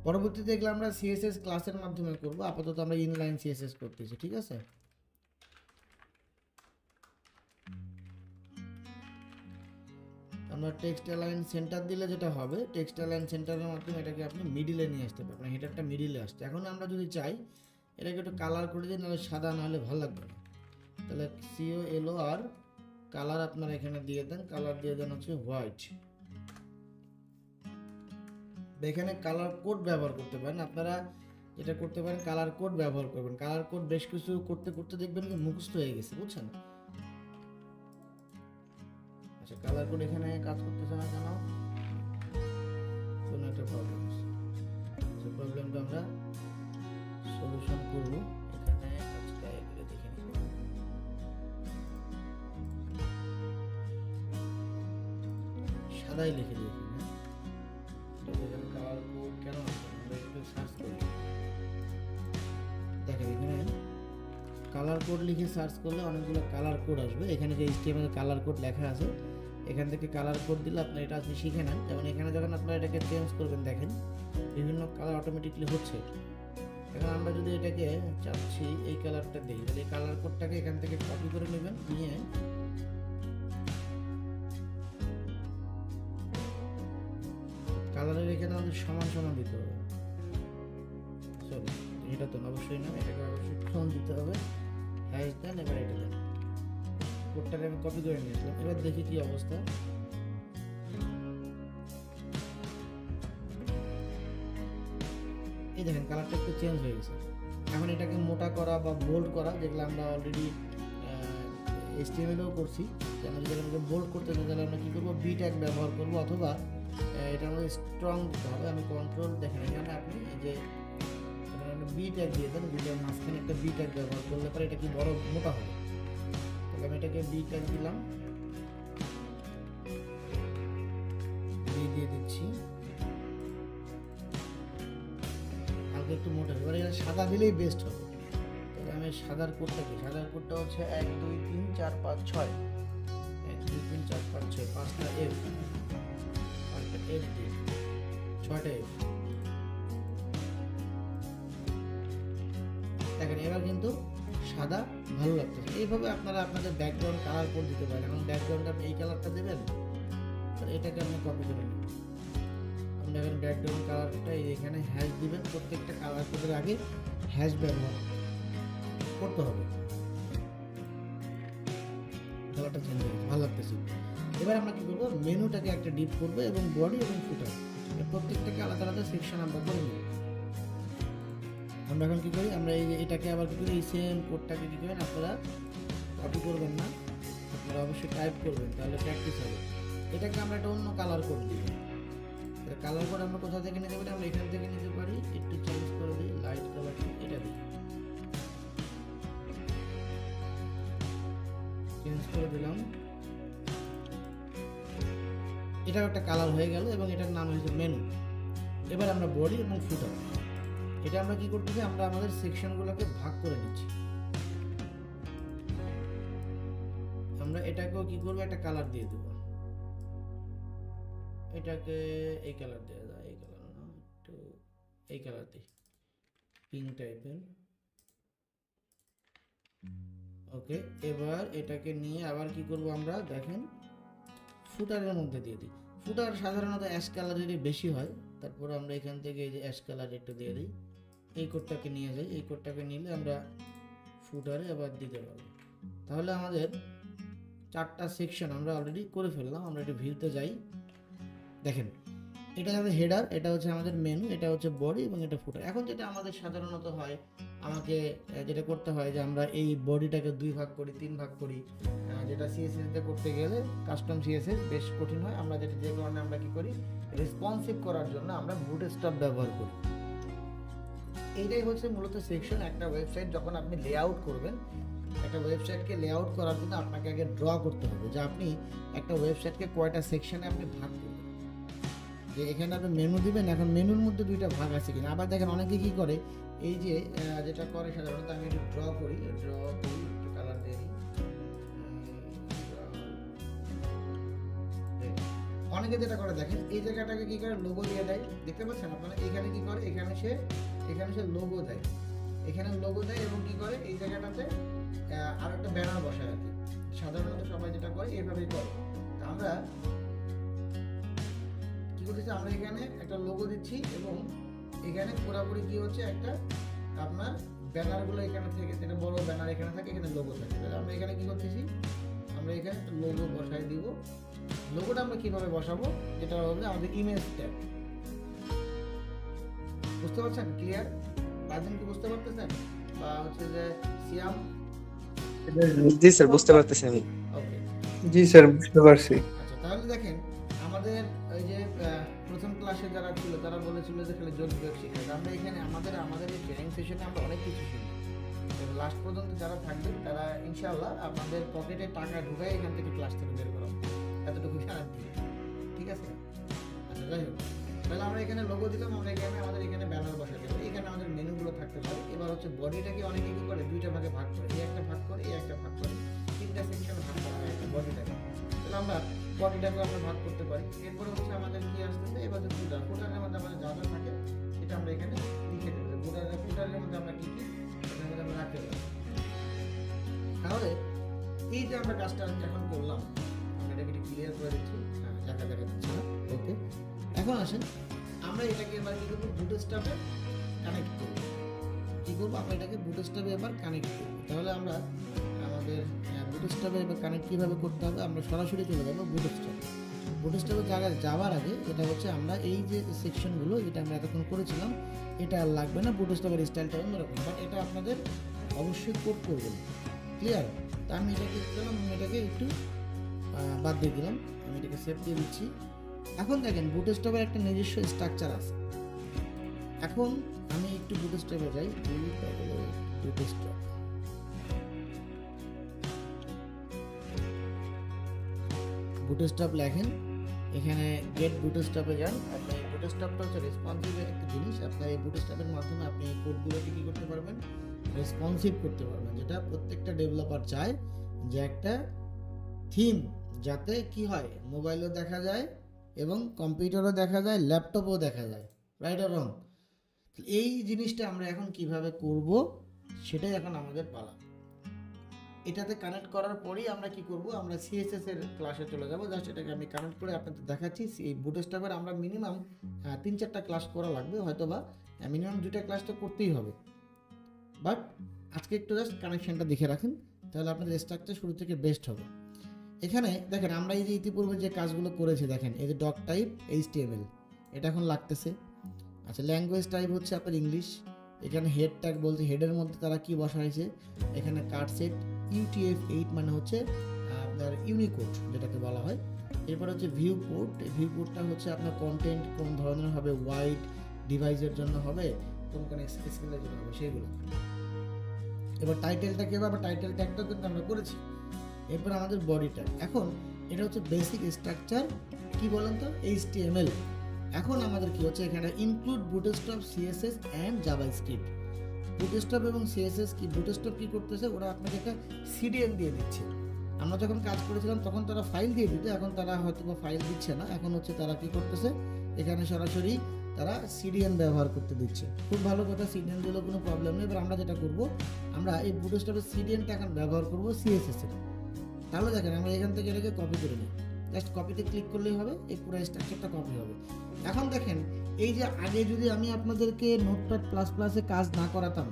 পরবর্তীতে এগুলো আমরা সিএসএস ক্লাসের মাধ্যমে করব, আপাতত আমরা ইনলাইন সিএসএস করতেছি, ঠিক আছে। আমরা টেক্সট অ্যালাইন সেন্টার দিলে যেটা হবে, টেক্সট অ্যালাইন সেন্টারের মাধ্যমে এটাকে আপনি মিডিলে নিয়ে আসতে পারবেন, হেডারটা মিডিলে আসছে। এখন আমরা যদি চাই এটাকে একটু কালার করে দিই, নাহলে সাদা নাহলে ভালো লাগবে না। তাহলে COLOR কালার আপনারা এখানে দিয়ে দেন, কালার দিয়ে দেন হচ্ছে হোয়াইট। এখানে কালার কোড ব্যবহার করতে পারেন আপনারা, যেটা করতে পারেন কালার কোড ব্যবহার করবেন। কালার কোড বেশ কিছু করতে করতে দেখবেন যে মুখস্থ হয়ে গেছে, বুঝছেন? আচ্ছা, কালার কোড এখানে কাজ করতেছে না কেন? কোনো একটা প্রবলেম আছে, সেই প্রবলেমটা আমরা সলিউশন করব এখানে। আজকে এগুলো দেখে নিব। সাদাই লিখে দিই এখানে। কালার কোড কেন আসবে আমরা একটু সার্চ করি। দেখেন এখানে কালার কোড লিখে সার্চ করলে অনেকগুলো কালার কোড আসবে। এখানে যে HTML কালার কোড লেখা আছে, এখান থেকে কালার কোড দিলে আপনার এটা আপনি শিখে নেন। যেমন এখানে যখন আপনারা এটাকে চেঞ্জ করবেন, দেখেন বিভিন্ন কালার অটোমেটিকলি হচ্ছে। এখন আমরা যদি এটাকে চাচ্ছি এই কালারটা দিই, তাহলে এই কালার কোডটাকে এখান থেকে কপি করে নেবেন, নিয়ে কালারের এখানে আমাদের সমান সমান দিতে হবে। সরি, এটা তো অবশ্যই না, এটাকে অবশ্যই সমান দিতে হবে। হ্যাশ দেন, এবার এটা দেন। কোডটাকে আমি কপি করে নিয়ে আসলাম। এবার দেখি কি অবস্থা। এই দেখেন কালারটা একটু চেঞ্জ হয়ে গেছে। এখন এটাকে মোটা করা বা বোল্ড করা, যেগুলো আমরা অলরেডি HTML-এও করছি, আমরা যদি এটাকে বোল্ড করতে চাই তাহলে আমরা কী করবো, বি ট্যাগ ব্যবহার করবো, অথবা এটা আমাদের স্ট্রং দিতে হবে। আমি কন্ট্রোল, দেখেন এখানে আপনি এই যে বি ট্যাগ দিয়ে দেন, বিটার মাঝখানে একটা বি ট্যাগ ব্যবহার করলে পরে এটা কি বড় মোটা হবে। তাহলে আমি এটাকে বি ট্যাগ দিলাম, বি দিয়ে দিচ্ছি, হালকা একটু মোটা হবে। এবার এটা সাদা দিলেই বেস্ট হবে। তাহলে আমি সাদার কোডটা কি, সাদার কোডটা হচ্ছে 1 2 3 4 5 6, 1 2 3 4 5 6, 5টা F, 5টা F দিয়ে 6টা F। দেখেন এবার কিন্তু সাদা ভালো লাগতেছে। এইভাবে আপনারা আপনাদের ব্যাকগ্রাউন্ড কালার কোড দিতে পারেন। এখন ব্যাকগ্রাউন্ডে আপনি এই কালারটা দেবেন, তাহলে এটাকে আপনি কপি করে নেবেন। আপনি এখন ব্যাকগ্রাউন্ড কালারটা এখানে হ্যাশ দিবেন। প্রত্যেকটা কালার কোডের আগে হ্যাশ ব্যবহার করতে হবে। কালারটা চেঞ্জ হয়ে গেছে, ভালো লাগতেছে। এবার আমরা কি করবো, মেনুটাকে একটা ডিপ করবো এবং বডি এবং ফুটার প্রত্যেকটাকে আলাদা আলাদা সেকশন আমরা করে নেব। আমরা এখন কী করি, আমরা এই যে এটাকে আবার কী করি, এই সেম কোডটাকে কী করেন আপনারা কপি করবেন না, আপনারা অবশ্যই টাইপ করবেন, তাহলে প্র্যাকটিস হবে। এটাকে আমরা একটা অন্য কালার কোড দিই। কালার কোড আমরা কোথা থেকে নিতে পারি, আমরা এখান থেকে নিতে পারি। একটু চেঞ্জ করে দিই, লাইট কালার এটা দিই, চেঞ্জ করে দিলাম। এটাও একটা কালার হয়ে গেল এবং এটার নাম হয়েছে মেনু। এবার আমরা বডি এবং ফুটার, এটা আমরা কি করতেছি, আমরা আমাদের সেকশনগুলোকে ভাগ করে নিচ্ছি। আমরা এটাকেও কি করবো, একটা কালার দিয়ে দেবো। এটাকে এই কালার দেওয়া যায়, এই কালার না, একটু এই কালার দিই, পিঙ্ক টাইপের। ওকে, এবার এটাকে নিয়ে আবার কি করব, আমরা দেখেন ফুটারের মধ্যে দিয়ে দিই। ফুটার সাধারণত অ্যাশ কালারেরই বেশি হয়। তারপর আমরা এখান থেকে এই যে অ্যাশ কালার একটু দিয়ে দিই। এই কোডটাকে নিয়ে যাই, এই কোডটাকে নিলে আমরা ফুটারে আবার দিতে পারবো। তাহলে আমাদের 4টা সেকশন আমরা অলরেডি করে ফেললাম। আমরা একটু ভিউতে যাই, দেখেন এটা আমাদের হেডার, এটা হচ্ছে আমাদের মেনু, এটা হচ্ছে বডি এবং এটা ফুটার। এখন যেটা আমাদের সাধারণত হয়, আমাকে যেটা করতে হয় যে আমরা এই বডিটাকে 2 ভাগ করি, 3 ভাগ করি, যেটা CSS-তে করতে গেলে কাস্টম CSS বেশ কঠিন হয়। আমরা যেটা যে কারণে আমরা কি করি, রেসপন্সিভ করার জন্য আমরা বুটস্ট্র্যাপ ব্যবহার করি। এইটাই হচ্ছে মূলত সেকশন। একটা ওয়েবসাইট যখন আপনি লেআউট করবেন, একটা ওয়েবসাইটকে লেআউট করার জন্য আপনাকে আগে ড্র করতে হবে যে আপনি একটা ওয়েবসাইটকে কয়টা সেকশনে আপনি ভাগ করবেন। যে এখানে আপনি মেনু দিবেন, এখন মেনুর মধ্যে 2টা ভাগ আছে কিনা। আবার দেখেন অনেকে কি করে, এই যে যেটা করে সাধারণত, আমি একটু ড্র করি, একটু কালার দিয়ে দিই। অনেকে যেটা করে দেখেন, এই জায়গাটাকে কি করে, লোগো দিয়ে দেয়, দেখতে পাচ্ছেন আপনারা। এখানে কি করে, এখানে সে লোগো দেয়, এখানে লোগো দেয় এবং কি করে এই জায়গাটাতে আর একটা ব্যানার বসায় আর কি। সাধারণত সবাই যেটা করে এইভাবেই করে। আমরা কি করতেছি, আমরা এখানে একটা লোগো দিচ্ছি এবং এখানে পুরোপুরি কি হচ্ছে, একটা আপনার ব্যানারগুলো এখানে থেকে, যেটা বড় ব্যানার এখানে থাকে, এখানে লোগো থাকে। তাহলে আমরা এখানে কি করতেছি, আমরা এখানে লোগো বসাই দিব। লোগোটা আমরা কিভাবে বসাবো, যেটা হবে আমাদের ইমেজ ট্যাগ। বুঝতে পারছেন? ক্লিয়ার? রাজন কি বুঝতে পারতেছেন? বা হচ্ছে যে সিয়াম? জি স্যার, বুঝতে পারতেছি আমি। ওকে, জি স্যার, বুঝতে পারছি। আচ্ছা তাহলে দেখেন আমাদের ওই যে প্রথম ক্লাসে যারা ছিল তারা বলেছিল যে খালি যোগ বিয়োগ শিখে। আমরা এখানে আমাদের এই ট্রেনিং সেশনে আমরা অনেক কিছু শিখব। লাস্ট পর্যন্ত যারা থাকবে তারা ইনশাআল্লাহ আপনাদের পকেটে টাকা ঢুকায় এখান থেকে ক্লাস থেকে বের করা, এতটুকু গ্যারান্টি। ঠিক আছে? আচ্ছা যাই হোক, তাহলে আমরা এখানে লোগো দিলাম, আমরা এখানে আমাদের এখানে ব্যানার বসাতে হবে, এখানে আমাদের মেনুগুলো থাকতে পারে। এবার হচ্ছে বডিটাকে অনেকে কি করে, দুইটা ভাগে ভাগ করে, এই একটা ভাগ করে, এই একটা ভাগ করে, তিনটা সেকশন ভাগ করা হয় একটা বডিটাকে। তাহলে আমরা বডিটাকে আমরা ভাগ করতে পারি। এরপরে হচ্ছে আমাদের কি আসতেছে, এবার হচ্ছে ফুটারের মধ্যে আমাদের যা যা থাকে সেটা আমরা এখানে লিখে দেবো। ফুটারের মধ্যে আমরা কি কি এটার মধ্যে আমরা রাখতে পারি। তাহলে এই যে আমরা কাজটা এখন করলাম, আমরা এটাকে একটু ক্লিয়ার করে দিচ্ছি। হ্যাঁ, দেখা দিচ্ছে না? ওকে, এখন আসেন আমরা এটাকে এবার কি করবো, বুটস্ট্র্যাপে কানেক্ট করবো। কি করবো, আমরা এটাকে বুটস্ট্র্যাপে এবার কানেক্ট করবো। তাহলে আমরা আমাদের বুটস্ট্র্যাপে এবার কানেক্ট কীভাবে করতে হবে, আমরা সরাসরি চলে যাবো বুটস্ট্র্যাপ। বুটস্ট্র্যাপের জায়গায় যাওয়ার আগে এটা হচ্ছে আমরা এই যে সেকশনগুলো যেটা আমরা এতক্ষণ করেছিলাম এটা আর লাগবে না, বুটস্ট্র্যাপের স্টাইলটা অন্যরকম, বাট এটা আপনাদের অবশ্যই কোড করবেন। ক্লিয়ার? তা আমি এটাকে দিলাম, আমি এটাকে একটু বাদ দিয়ে দিলাম, আমি এটাকে সেভ দিয়ে দিচ্ছি। এখন দেখেন বুটস্ট্র্যাপের একটা নিজস্ব স্ট্রাকচার আছে। এখন আমি একটু বুটস্ট্র্যাপে যাই, বুটস্ট্র্যাপ বুটস্ট্র্যাপ লেখেন, এখানে গেট বুটস্ট্র্যাপে যান। আপনার এই বুটস্ট্র্যাপটা হচ্ছে রেসপন্সিভ একটা জিনিস। আপনার এই বুটস্ট্র্যাপের মাধ্যমে আপনি এই কোডগুলোকে কী করতে পারবেন, রেসপন্সিভ করতে পারবেন, যেটা প্রত্যেকটা ডেভেলপার চায় যে একটা থিম যাতে কি হয়, মোবাইলও দেখা যায় এবং কম্পিউটারও দেখা যায়, ল্যাপটপও দেখা যায়। রাইট আর রং? এই জিনিসটা আমরা এখন কিভাবে করব সেটাই এখন আমাদের পালা। এটাতে কানেক্ট করার পরেই আমরা কি করব, আমরা সিএসএস এর ক্লাসে চলে যাব। জাস্ট এটাকে আমি কানেক্ট করে আপনাদের দেখাচ্ছি। এই বুটস্ট্র্যাপের আমরা মিনিমাম 3-4টা ক্লাস করা লাগবে, হয়তো বা মিনিমাম 2টা ক্লাস তো করতেই হবে। বাট আজকে একটু জাস্ট কানেকশনটা দেখে রাখেন, তাহলে আপনাদের স্ট্রাকচার শুরু থেকে বেস্ট হবে। এখানে দেখেন আমরা এই যে ইতিপূর্বে যে কাজগুলো করেছি, দেখেন এই যে ডক টাইপ HTML এটা এখন লাগতেছে। আচ্ছা, ল্যাঙ্গুয়েজ টাইপ হচ্ছে আপনার ইংলিশ। এখানে হেড ট্যাগ বলতে হেডের মধ্যে তারা কি বসাইছে, এখানে কার্ড সেট UTF-8 মানে হচ্ছে আপনার ইউনিকোড যেটাকে বলা হয়। এরপর হচ্ছে ভিউ পোর্ট, ভিউ পোর্টটা হচ্ছে আপনার কন্টেন্ট কোন ধরনের হবে, ওয়াইড ডিভাইসের জন্য হবে, কোন কোন স্কেলের জন্য হবে সেগুলো। এবার টাইটেলটা কি হবে, আবার টাইটেল ট্যাগটা কিন্তু আমরা করেছি। এরপর আমাদের বডি ট্যাগ। এখন এটা হচ্ছে বেসিক স্ট্রাকচার, কি বলেন তো, HTML। এখন আমাদের কি হচ্ছে, এখানে include bootstrap CSS and JavaScript. Bootstrap এবং CSS কি, বুটস্ট্র্যাপ কি করতেছে, ওরা আপনাকে একটা CDN দিয়ে দিচ্ছে। আমরা যখন কাজ করেছিলাম তখন তারা ফাইল দিয়ে দিত, এখন তারা হয়তো বা ফাইল দিচ্ছে না, এখন হচ্ছে তারা কি করতেছে, এখানে সরাসরি তারা CDN ব্যবহার করতে দিচ্ছে। খুব ভালো কথা, CDN দিলেও কোনো প্রবলেম নেই। এবার আমরা যেটা করব, আমরা এই বুটস্ট্র্যাপের CDNটা এখন ব্যবহার করব CSS এর। তাহলে দেখেন আমরা এখান থেকে এটাকে কপি করে নিই, জাস্ট কপিতে ক্লিক করলেই হবে, এই পুরো স্ট্রাকচারটা কপি হবে। এখন দেখেন এই যে আগে যদি আমি আপনাদেরকে নোটপ্যাড প্লাস প্লাসে কাজ না করাতাম,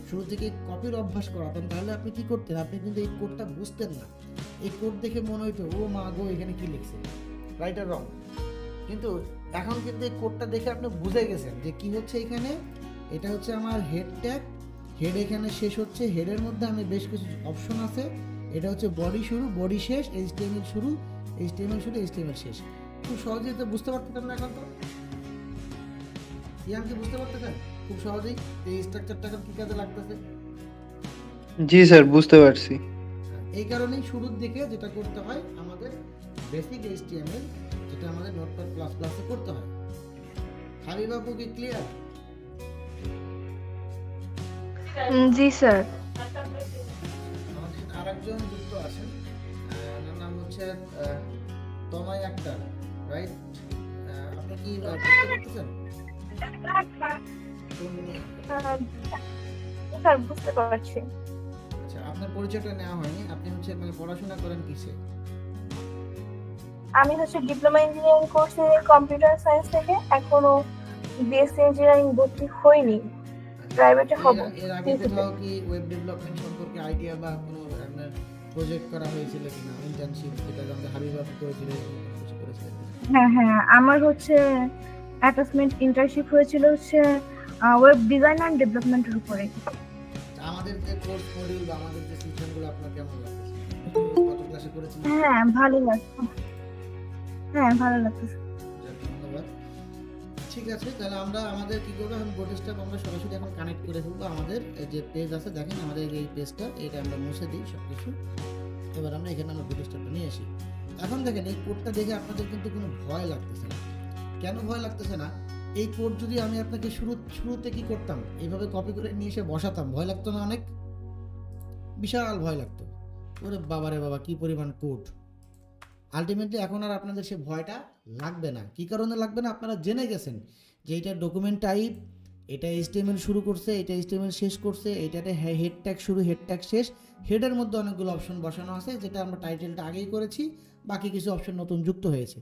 শুরু থেকে কপির অভ্যাস করাতাম, তাহলে আপনি কি করতেন, আপনি কিন্তু এই কোডটা বুঝতেন না। এই কোড দেখে মনে হইতো ও মা গো এখানে কি লিখছে, রাইট আর রং। কিন্তু এখন কিন্তু এই কোডটা দেখে আপনি বুঝে গেছেন যে কি হচ্ছে এখানে। এটা হচ্ছে আমার হেড ট্যাগ, হেড এখানে শেষ হচ্ছে, হেডের মধ্যে আমি বেশ কিছু অপশন আছে। এটা হচ্ছে বডি শুরু, বডি শেষ, HTML শুরু, HTML শুরু, HTML শেষ। খুব সহজেই তো বুঝতে পারতেন না এখন তো? ইয়ান কি বুঝতে পারতেছেন খুব সহজেই এই স্ট্রাকচারটা কি কাজে লাগতেছে? জি স্যার, বুঝতে পারছি। এই কারণেই শুরুর দিকে যেটা করতে হয় আমাদের বেসিক HTML, যেটা আমাদের নোটপ্যাড প্লাস প্লাসে করতে হয়। হাবিবাবু কি ক্লিয়ার? জি স্যার। আমাদের আরেকজন যুক্ত আছেন, ওনার নাম হচ্ছে তমাই আক্তার, রাইট? আপনি কি বুঝতে পারতেছেন? স্যার বুঝতে পারছি। আচ্ছা, আপনার পরিচয়টা নেওয়া হয়নি। আপনি হচ্ছে মানে পড়াশোনা করেন কিসে? আমি হচ্ছে ডিপ্লোমা ইঞ্জিনিয়ারিং কোর্সে কম্পিউটার সায়েন্স থেকে, এখনো BSc ইঞ্জিনিয়ারিং ভর্তি হইনি। আচ্ছা, প্রাইভেটে হব। এর আগে কোথাও কি ওয়েব ডেভেলপমেন্ট সম্পর্কে আইডিয়া বা কোনো আপনার প্রজেক্ট করা হয়েছিল কিনা, ইন্টার্নশিপ যেটা আমাদের হাবিব আপনি করেছিলেন, কিছু করেছিলেন? হ্যাঁ হ্যাঁ, আমার হচ্ছে অ্যাটাচমেন্ট ইন্টার্নশিপ হয়েছিল হচ্ছে ওয়েব ডিজাইন অ্যান্ড ডেভেলপমেন্টের উপরে। আমাদের যে কোর্স মডিউল বা আমাদের যে সিস্টেমগুলো আপনার কেমন লাগছে, কত ক্লাসে করেছিলেন? হ্যাঁ ভালো লাগছে, হ্যাঁ ভালো লাগতেছে। যাক, ধন্যবাদ। ঠিক আছে, তাহলে আমরা আমাদের কি করবো এখন বোটেস্টাপ আমরা সরাসরি এখন কানেক্ট করে ফেলবো। আমাদের যে পেজ আছে দেখেন, আমাদের এই পেজটা এটা আমরা মুছে দিই সব কিছু। এবার আমরা এখানে আমরা বোটেস্টাপটা নিয়ে আসি। এখন দেখেন এই কোডটা দেখে আপনাদের কিন্তু কোনো ভয় লাগতেছে না। কেন ভয় লাগতেছে না? এই কোড যদি আমি আপনাকে শুরুতে কি করতাম, এইভাবে কপি করে নিয়ে এসে বসাতাম, ভয় লাগতো না? অনেক বিশাল ভয় লাগতো। ওরে বাবা রে বাবা, কি পরিমাণ কোড! আলটিমেটলি এখন আর আপনাদের সে ভয়টা লাগবে না। কি কারণে লাগবে না? আপনারা জেনে গেছেন যে এটা ডকুমেন্ট টাইপ, এটা HTML শুরু করছে, এটা HTML শেষ করছে, এটাতে হেড ট্যাগ শুরু, হেড ট্যাগ শেষ। হেডের মধ্যে অনেকগুলো অপশন বসানো আছে, যেটা আমরা টাইটেলটা আগেই করেছি, বাকি কিছু অপশন নতুন যুক্ত হয়েছে।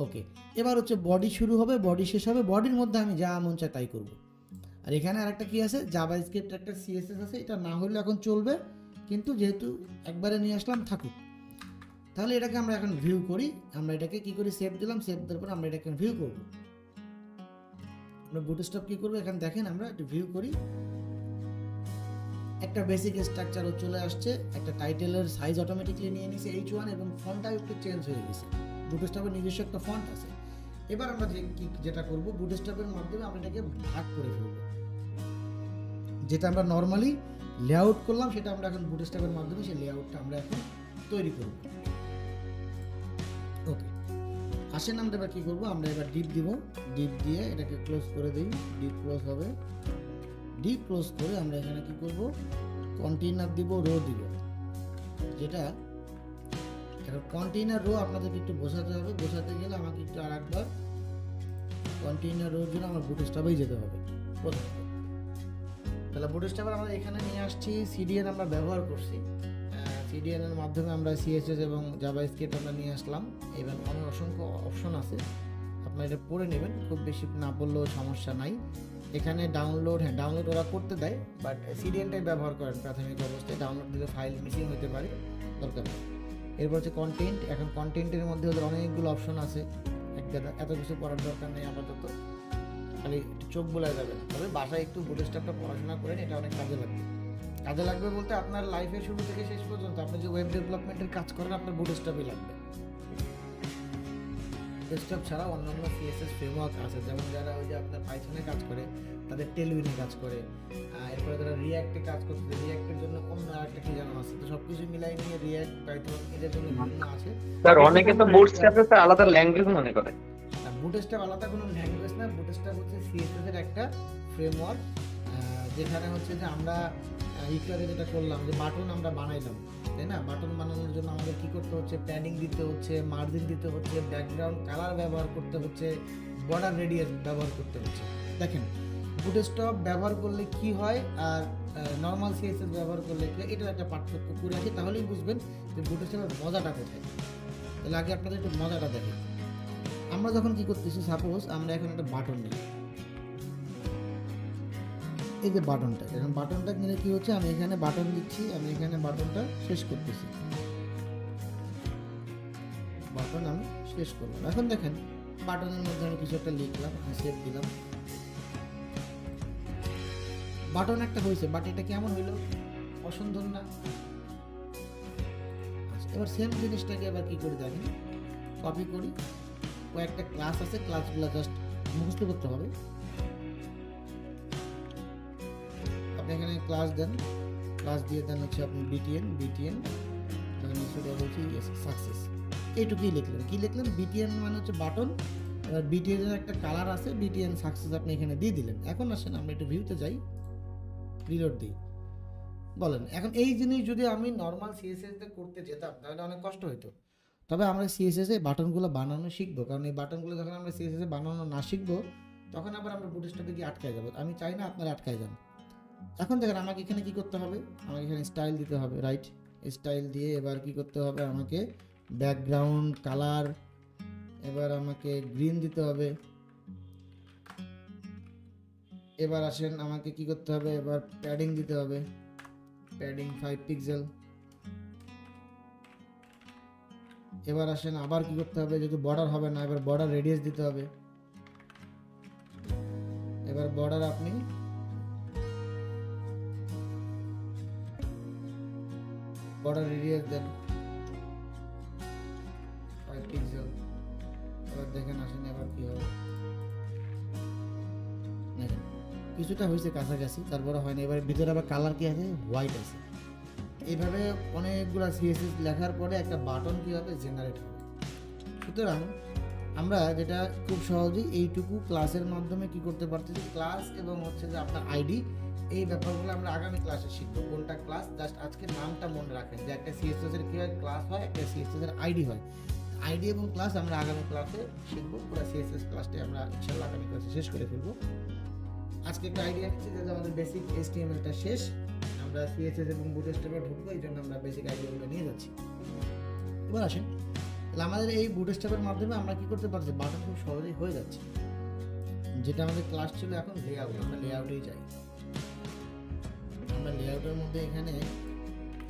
ওকে, এবার হচ্ছে বডি শুরু হবে, বডি শেষ হবে, বডির মধ্যে আমি যা মন চায় তাই করব। আর এখানে আরেকটা কি আছে, জাভাস্ক্রিপ্ট একটা CSS আছে, এটা না হলে এখন চলবে, কিন্তু যেহেতু একবারে নিয়ে আসলাম থাকুক। তাহলে এটাকে আমরা এখন ভিউ করি। আমরা এটাকে কি করি, সেভ দিলাম, সেভ দেওয়ার পর আমরা এটাকে ভিউ করব। আমরা বুটস্ট্র্যাপ কি করব, এখানে দেখেন আমরা একটু ভিউ করি। একটা বেসিক স্ট্রাকচারও চলে আসছে, একটা টাইটেলের সাইজ অটোমেটিকলি নিয়ে নিছে H1 এবং ফন্টটাও একটু চেঞ্জ হয়ে গেছে। বুটস্ট্র্যাপের নিজস্ব একটা ফন্ট আছে। এবার আমরা যেটা করব, বুটস্ট্র্যাপের মাধ্যমে আমরা এটাকে ভাগ করে ফেলব। যেটা আমরা নর্মালি লেআউট করলাম, সেটা আমরা এখন বুটস্ট্র্যাপের মাধ্যমে সেই লেআউটটা আমরা এখন তৈরি করব। ওকে, আসেন আমরা এবার কি করব, আমরা এবার ডিপ দিব। ডিপ দিয়ে এটাকে ক্লোজ করে দিই, ডিপ ক্লোজ হবে। ডিপ ক্লোজ করে আমরা এখানে কি করব, কন্টেইনার দিব, রো দিব। যেটা এখন কন্টেইনার রো আপনাদেরকে একটু বোঝাতে হবে, বোঝাতে গেলে আমাকে একটু আরেকবার কন্টেইনার রোর জন্য আমার বুটস্ট্র্যাপেই যেতে হবে প্রথমত। তাহলে বুটস্ট্র্যাপ আমরা এখানে নিয়ে আসছি, CDN আমরা ব্যবহার করছি। CDN এর মাধ্যমে আমরা CSS এবং জাভাস্ক্রিপ্ট আমরা নিয়ে আসলাম। এবার অনেক অসংখ্য অপশন আছে, আপনারা এটা পড়ে নেবেন, খুব বেশি না পড়লেও সমস্যা নাই। এখানে ডাউনলোড, হ্যাঁ ডাউনলোড ওরা করতে দেয়, বাট CDNটাই ব্যবহার করেন প্রাথমিক অবস্থায়। ডাউনলোড দিলে ফাইল মিসিং হতে পারে, দরকার নেই। এরপর হচ্ছে কন্টেন্ট। এখন কন্টেন্টের মধ্যে ওদের অনেকগুলো অপশন আছে, এত কিছু পড়ার দরকার নেই আপাতত, খালি একটু চোখ বোলায় যাবেন। তবে বাসায় একটু বুটস্ট্র্যাপটা পড়াশোনা করেন, এটা অনেক কাজে লাগবে। কাজে লাগবে বলতে আপনার লাইফের শুরু থেকে শেষ পর্যন্ত আপনি যে ওয়েব ডেভেলপমেন্টের কাজ করেন, আপনার বুটস্ট্র্যাপই লাগবে। বুটস্ট্র্যাপ ছাড়া অন্যান্য CSS ফ্রেমওয়ার্ক আছে, যেমন যারা ওই যে আপনার পাইথনে কাজ করে তাদের টেলউইনে কাজ করে, এরপরে যারা রিঅ্যাক্টে কাজ করতে, রিঅ্যাক্টের জন্য অন্য আরেকটা কি জানা আছে। তো সবকিছু মিলাই নিয়ে রিঅ্যাক্ট, পাইথন এদের জন্য বিভিন্ন আছে। স্যার অনেকে তো বুটস্ট্র্যাপে আলাদা ল্যাঙ্গুয়েজ মনে করে। বুটস্ট্র্যাপ আলাদা কোনো ল্যাঙ্গুয়েজ না, বুটস্ট্র্যাপ হচ্ছে CSS এর একটা ফ্রেমওয়ার্ক, যেখানে হচ্ছে যে আমরা একটু আগে যেটা করলাম, যে বাটন আমরা বানাইলাম, তাই না? বাটন বানানোর জন্য আমাদের কি করতে হচ্ছে, প্যাডিং দিতে হচ্ছে, মার্জিন দিতে হচ্ছে, ব্যাকগ্রাউন্ড কালার ব্যবহার করতে হচ্ছে, বর্ডার রেডিয়াস ব্যবহার করতে হচ্ছে। দেখেন বুটস্ট্র্যাপ ব্যবহার করলে কি হয় আর নর্মাল CSS ব্যবহার করলে কি হয়, এটার একটা পার্থক্য করে আসি, তাহলেই বুঝবেন যে বুটস্ট্র্যাপের মজাটা কোথায়। তাহলে আগে আপনাদের একটু মজাটা দেখেন। আমরা যখন কি করতেছি, সাপোজ আমরা এখন একটা বাটন নিই, এই যে বাটনটা, এখন বাটনটা নিলে কি হচ্ছে, আমি এখানে বাটন দিচ্ছি, আমি এখানে বাটনটা শেষ করতেছি, বাটন আমি শেষ করলাম। এখন দেখেন বাটনের মধ্যে আমি কিছু একটা লিখলাম, আমি সেভ দিলাম, বাটন একটা হয়েছে। বাট এটা কেমন হইলো, অসুন্দর না? আচ্ছা, এবার সেম জিনিসটাকে আবার কি করে দেখেন, কপি করি, কয়েকটা ক্লাস আছে, ক্লাসগুলো জাস্ট মুখস্থ করতে হবে। আপনি এখানে ক্লাস দেন, ক্লাস দিয়ে দেন হচ্ছে আপনি BTN সাকসেস, এইটুকুই লিখলেন। কি লিখলেন, BTN মানে হচ্ছে বাটন। এবার BTN এর একটা কালার আছে, BTN সাকসেস আপনি এখানে দিয়ে দিলেন। এখন আসেন আমরা একটু ভিউতে যাই, রিলোড দিই। বলেন এখন এই জিনিস যদি আমি নর্মাল CSS তে করতে যেতাম তাহলে অনেক কষ্ট হতো। তবে আমরা CSS এ বাটনগুলো বানানো শিখবো, কারণ এই বাটনগুলো যখন আমরা CSS এ বানানো না শিখবো, তখন আবার আমরা বুটস্ট্র্যাপে গিয়ে আটকায় যাবো। আমি চাই না আপনারা আটকায় যান। এখন দেখেন আমাকে এখানে কি করতে হবে, আমাকে এখানে স্টাইল দিতে হবে, রাইট? স্টাইল দিয়ে এবার কি করতে হবে, আমাকে ব্যাকগ্রাউন্ড কালার, এবার আমাকে গ্রিন দিতে হবে, এবার আসেন আমাকে কি করতে হবে, এবার প্যাডিং দিতে হবে, প্যাডিং 5 পিক্সেল। এবার আসেন আবার কি করতে হবে, যেহেতু বর্ডার হবে না, এবার বর্ডার রেডিয়াস দিতে হবে। এবার বর্ডার আপনি বর্ডার রেডিয়াস দেন 5 পিক্সেল। এবার দেখেন আসেন এবার কি হবে, দেখেন কিছুটা হয়েছে কাছাকাছি, তারপরে হয়নি। এবার ভিতরে আবার কালার কি আছে, হোয়াইট আছে। এইভাবে অনেকগুলো সিএসএস লেখার পরে একটা বাটন কি হবে, জেনারেট হবে। সুতরাং আমরা যেটা খুব সহজেই এইটুকু ক্লাসের মাধ্যমে কি করতে পারতেছি, ক্লাস এবং হচ্ছে যে আপনার আইডি, এই ব্যাপারগুলো আমরা আগামী ক্লাসে শিখবো। কোনটা ক্লাস, জাস্ট আজকে নামটা মনে রাখেন যে একটা সিএসএস এর কীভাবে ক্লাস হয়, একটা সিএসএস এর আইডি হয়। আইডি এবং ক্লাস আমরা আগামী ক্লাসে শিখবো। পুরো সিএসএস ক্লাসটি আমরা ইনশাআল্লাহ আগামী ক্লাসে শেষ করে ফেলবো। আজকে একটা আইডিয়া নিচ্ছি যে আমাদের বেসিক এইচটিএমএলটা শেষ, আমরা সিএসএস এবং বুটস্ট্র্যাপে ঢুকবো, এই জন্য আমরা বেসিক আইডিয়াগুলো নিয়ে যাচ্ছি। এবার আসেন, তাহলে আমাদের এই বুটস্ট্র্যাপের মাধ্যমে আমরা কি করতে পারছি, বাটন খুব সহজেই হয়ে যাচ্ছে। যেটা আমাদের ক্লাস ছিল এখন লেআউট, আমরা লেআউটেই যাই। আমরা লেআউটের মধ্যে এখানে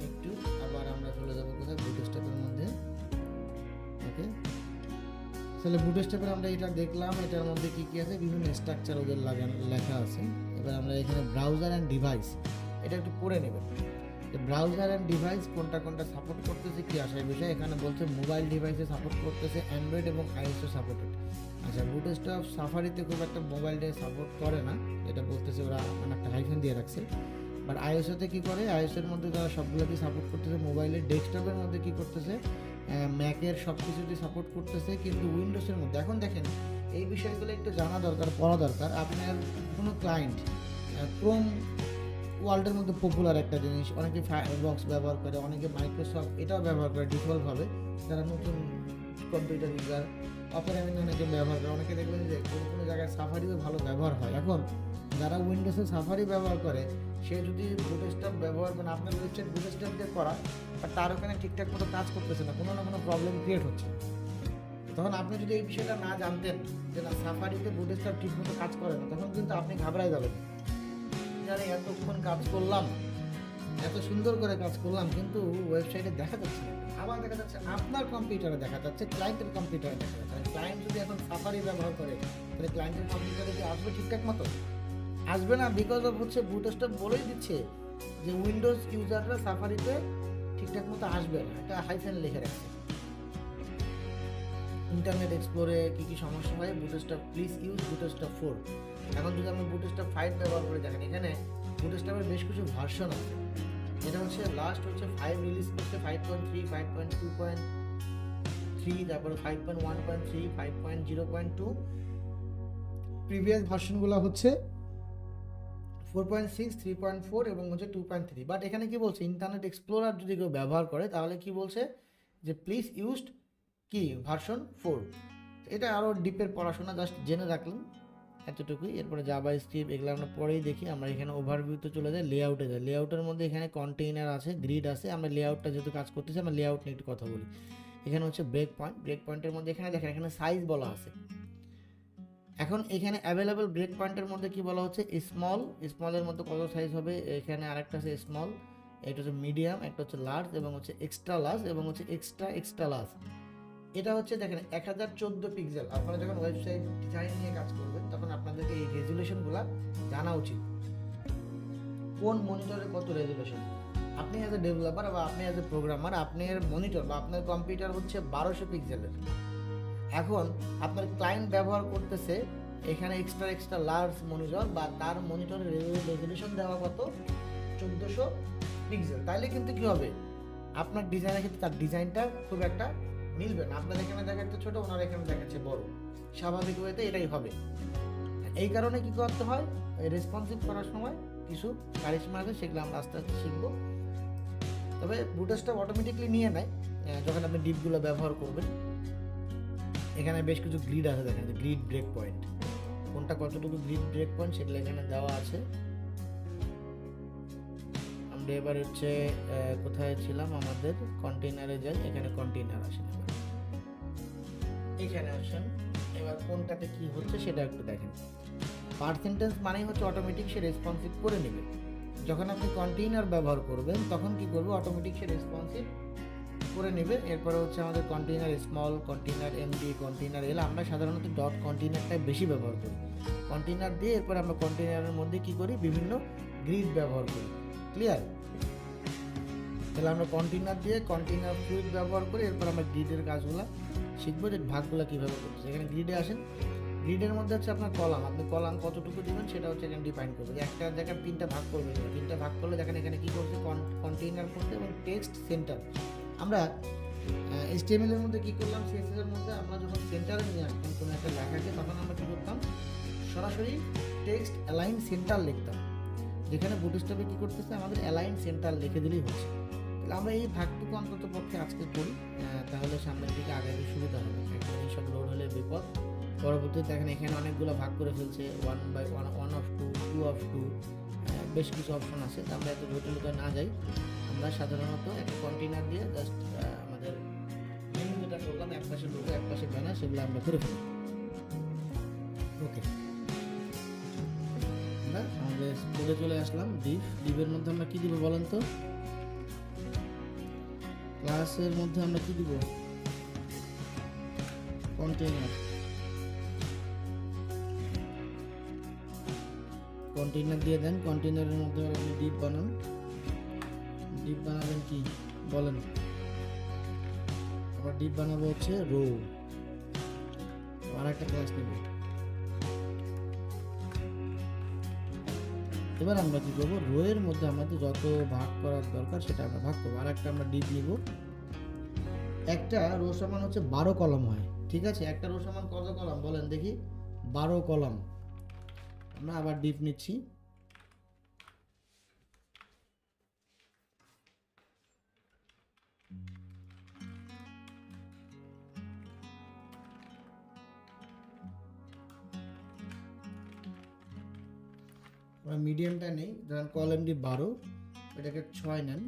একটু আবার আমরা চলে যাবো কোথায়, বুটস্ট্র্যাপের মধ্যে। ওকে, তাহলে বুটস্ট্র্যাপের আমরা এটা দেখলাম, এটার মধ্যে কি কি আছে, বিভিন্ন স্ট্রাকচার ওদের লেখা আছে। এবার আমরা এখানে ব্রাউজার অ্যান্ড ডিভাইস, এটা একটু পড়ে নেবেন। ব্রাউজার অ্যান্ড ডিভাইস কোনটা কোনটা সাপোর্ট করতেছে কি আসার বিষয়, এখানে বলছে মোবাইল ডিভাইসে সাপোর্ট করতেছে, অ্যান্ড্রয়েড এবং আইওএসও সাপোর্টেড। আচ্ছা, বুটস্ট্র্যাপ সাফারিতে খুব একটা মোবাইল দিয়ে সাপোর্ট করে না, এটা বলতেছে ওরা, মানে একটা হাইফেন দিয়ে রাখছে। বাট আইওএসওতে কি করে, আইওএসের মধ্যে তারা সবগুলোকে সাপোর্ট করতেছে, মোবাইলের ডেস্কটপের মধ্যে কি করতেছে, ম্যাকের সব কিছুতে সাপোর্ট করতেছে, কিন্তু উইন্ডোজের মধ্যে। এখন দেখেন এই বিষয়গুলো একটু জানা দরকার, পড়া দরকার। আপনার কোনো ক্লায়েন্ট ক্রোম ওয়ার্ল্ডের মধ্যে পপুলার একটা জিনিস, অনেকে ফায়ারবক্স ব্যবহার করে, অনেকে মাইক্রোসফট এটাও ব্যবহার করে ডিফল্টভাবে, যারা নতুন কম্পিউটার ইউজার। অপেরা মিনি অনেকে ব্যবহার করে, অনেকে দেখবেন যে কোনো কোনো জায়গায় সাফারিও ভালো ব্যবহার হয়। এখন যারা উইন্ডোজে সাফারি ব্যবহার করে, সে যদি বুটস্ট্র্যাপ ব্যবহার করে, আপনার ওয়েবসাইট বুটস্ট্র্যাপ দিয়ে করা, আর তার ওখানে ঠিকঠাক মতো কাজ করতেছে না, কোনো না কোনো প্রবলেম ক্রিয়েট হচ্ছে। তখন আপনি যদি এই বিষয়টা না জানতেন যে না সাফারিতে বুটস্ট্র্যাপ ঠিক মতো কাজ করে না, তখন কিন্তু আপনি ঘাবড়াই যাবেন। জানি এতক্ষণ কাজ করলাম, এত সুন্দর করে কাজ করলাম, কিন্তু ওয়েবসাইটে দেখা যাচ্ছে না। আবার দেখা যাচ্ছে আপনার কম্পিউটারে দেখা যাচ্ছে, ক্লায়েন্টের কম্পিউটারে দেখা যাচ্ছে। ক্লায়েন্ট যদি এখন সাফারি ব্যবহার করে, তাহলে ক্লায়েন্টের কম্পিউটারে কি আসবে ঠিকঠাক মতো? আসবে না, বিকজ অফ হচ্ছে বুটস্ট্র্যাপ বলেই দিচ্ছে যে উইন্ডোজ ইউজাররা সাফারিতে ঠিকঠাক মতো আসবে না, এটা হাইফেন লিখে রাখছে। ইন্টারনেট এক্সপ্লোরে কি কি সমস্যা হয়, বুটস্ট্র্যাপ প্লিজ ইউজ বুটস্ট্র্যাপ 4। এখন যদি আমরা বুটস্ট্র্যাপ 5 ব্যবহার করে দেখেন, এখানে বুটস্ট্র্যাপের বেশ কিছু ভার্সন আছে। এটা হচ্ছে লাস্ট হচ্ছে 5 রিলিজ করছে, 5.3, 5.2.3, তারপরে 5.1.3, 5.0.2। প্রিভিয়াস ভার্সনগুলো হচ্ছে 4.6, 3.4 এবং হচ্ছে 2.3। বাট এখানে কি বলছে, ইন্টারনেট এক্সপ্লোরার যদি কেউ ব্যবহার করে, তাহলে কি বলছে যে প্লিজ ইউজড কি ভার্সন 4। এটা আরও ডিপের পড়াশোনা, জাস্ট জেনে রাখলাম এতটুকুই। এরপরে জাভা স্ক্রিপ্ট এগুলো আমরা পরেই দেখি। আমরা এখানে ওভারভিউতে চলে যাই, লেআউটে যাই। লেআউটের মধ্যে এখানে কন্টেইনার আছে, গ্রিড আছে। আমরা লেআউটটা যেহেতু কাজ করতেছি, আমরা লেআউট নিয়ে একটু কথা বলি। এখানে হচ্ছে ব্রেক পয়েন্ট, ব্রেক পয়েন্টের মধ্যে এখানে দেখেন এখানে সাইজ বলা আছে। এখন এখানে অ্যাভেলেবল ব্রেক পয়েন্টের মধ্যে কি বলা হচ্ছে, স্মলের মধ্যে কত সাইজ হবে, এখানে আরেকটা আছে স্মল, এটা হচ্ছে মিডিয়াম, একটা হচ্ছে লার্জ এবং হচ্ছে এক্সট্রা লার্জ এবং হচ্ছে এক্সট্রা লার্জ। এটা হচ্ছে দেখেন 1014 পিক্সেল। আপনারা যখন ওয়েবসাইট ডিজাইন নিয়ে কাজ করবেন, তখন আপনাদেরকে এই রেজুলেশনগুলো জানা উচিত, কোন মনিটরে কত রেজুলেশন। আপনি অ্যাজ এ ডেভেলপার বা আপনি অ্যাজ এ প্রোগ্রামার, আপনার মনিটর বা আপনার কম্পিউটার হচ্ছে 1200 পিক্সেলের। এখন আপনার ক্লায়েন্ট ব্যবহার করতেছে এখানে এক্সট্রা লার্জ মনিটর, বা তার মনিটরের রেজুলেশন দেওয়া কত, 1400 পিক্সেল। তাইলে কিন্তু কি হবে, আপনার ডিজাইনের ক্ষেত্রে তার ডিজাইনটা খুব একটা মিলবে না। আপনার এখানে দেখাচ্ছে ছোট, ওনার এখানে দেখাচ্ছে বড়, স্বাভাবিক ওয়েতে এটাই হবে। এই কারণে কি করতে হয়, রেসপন্সিভ করার সময় কিছু কারিশমা আছে, সেগুলো আমরা আস্তে আস্তে শিখবো। তবে বুটস্ট্র্যাপ অটোমেটিকলি নিয়ে নেয় যখন আপনি ডিপগুলো ব্যবহার করবেন। এখানে বেশ কিছু গ্রিড আছে, দেখেন যে গ্রিড ব্রেক পয়েন্ট, কোনটা কতটুকু গ্রিড ব্রেক পয়েন্ট সেগুলো এখানে দেওয়া আছে। আমরা এবার হচ্ছে কোথায় ছিলাম, আমাদের কন্টেইনারে যাই। এখানে কন্টেইনার আসেন, এখানে আসেন। এবার কোনটাতে কি হচ্ছে সেটা একটু দেখেন। পার্সেন্টেজ মানেই হচ্ছে অটোমেটিক সে রেসপন্সিভ করে নেবে। যখন আপনি কন্টেইনার ব্যবহার করবেন তখন কি করবে, অটোমেটিক সে রেসপন্সিভ করে নেবে। এরপরে হচ্ছে আমাদের container small, container MD, container L. আমরা সাধারণত ডট কন্টেইনারটাই বেশি ব্যবহার করি। কন্টেইনার দিয়ে এরপর আমরা কন্টেইনারের মধ্যে কি করি, বিভিন্ন গ্রিড ব্যবহার করি। ক্লিয়ার? তাহলে আমরা কন্টেইনার দিয়ে কন্টেইনার ফ্লুইড ব্যবহার করি, এরপর আমরা গ্রিডের কাজগুলো শিখবো, যে ভাগগুলো কীভাবে করছে। এখানে গ্রিডে আসেন, গ্রিডের মধ্যে হচ্ছে আপনার কলাম, আপনি কলাম কতটুকু দিবেন সেটা হচ্ছে এখানে ডিফাইন করবে। যে একটা জায়গায় 3টা ভাগ করবে, 3টা ভাগ করলে দেখেন এখানে কী করছে, কন্টেইনার করছে এবং টেক্সট সেন্টার। আমরা HTML এর মধ্যে কী করলাম, CSS এর মধ্যে আমরা যখন সেন্টারে নিয়ে আসতাম কোনো একটা লেখাকে, তখন আমরা কী করতাম, সরাসরি টেক্সট অ্যালাইন সেন্টার লিখতাম। যেখানে বুটস্ট্র্যাপে কী করতেছে, আমাদের অ্যালাইন সেন্টার লিখে দিলেই হচ্ছে। তাহলে আমরা এই ভাগটুকু অন্তত পক্ষে আজকে করি, তাহলে সামনের দিকে আগাতে সুবিধা হবে। এখন এইসব লোড হলে বিপদ। পরবর্তীতে দেখেন এখানে অনেকগুলো ভাগ করে ফেলছে, 1/1, 1 of 2, 2 of 2, বেশ কিছু অপশন আছে। তো আমরা এত জটিলতা না যাই, আমরা সাধারণত একটা কন্টেইনার দিয়ে জাস্ট আমাদের মেনু যেটা করলাম, এক পাশে লোগো এক পাশে ব্যানার, সেগুলো আমরা করে ফেলি। ওকে, আমরা আমাদের কোডে চলে আসলাম। ডিভের মধ্যে আমরা কি দিব বলেন তো? ক্লাসের মধ্যে আমরা কি দিব? কন্টেইনার। কন্টেইনার দিয়ে দেন, কন্টেইনারের মধ্যে আপনি ডিপ বানান। ডিপ বানাবেন কি বলেন? আবার ডিপ বানাবো হচ্ছে রো। আর একটা ক্লাস নেব। এবার আমরা কি করবো, রো এর মধ্যে আমাদের যত ভাগ করার দরকার সেটা আমরা ভাগ করবো। আর একটা আমরা ডিপ নিব। একটা রো সমান হচ্ছে 12 কলাম হয়, ঠিক আছে? একটা রো সমান কত কলাম বলেন দেখি? 12 কলাম। আমরা আবার ডিপ নিচ্ছি। মিডিয়ামটা নেই, ধরেন কলাম ডি 12, এটাকে 6 নেন,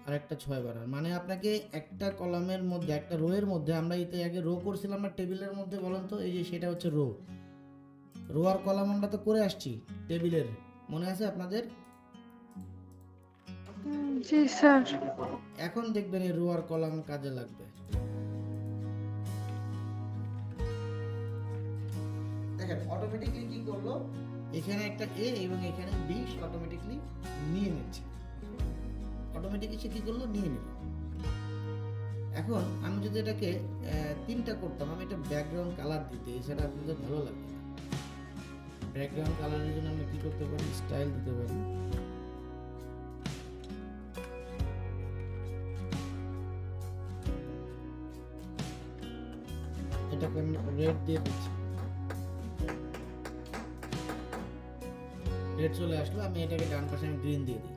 আর একটা 6 বাড়ান। মানে আপনাকে একটা কলামের মধ্যে, একটা রো এর মধ্যে, আমরা এতে আগে রো করছিলাম না টেবিলের মধ্যে, বলেন তো? এই যে সেটা হচ্ছে রো। রো আর কলাম আমরা তো করে আসছি টেবিলের, মনে আছে আপনাদের? জি স্যার। এখন দেখবেন এই রো আর কলাম কাজে লাগবে। দেখেন অটোমেটিকলি কি করলো, এখানে একটা এ এবং এখানে বি অটোমেটিকলি নিয়ে নিচ্ছে। অটোমেটিকলি সে কি করলো, নিয়ে নিল। এখন আমি যদি এটাকে 3টা করতাম, আমি এটা ব্যাকগ্রাউন্ড কালার দিতে, সেটা আপনাদের ভালো লাগবে। ব্যাকগ্রাউন্ড কালারের জন্য আমরা কি করতে পারি, স্টাইল দিতে পারি। এটাকে আমি রেড দিয়ে দিচ্ছি। রেড চলে আসলো, আমি এটাকে ডান পাশে আমি গ্রিন দিয়ে দিই।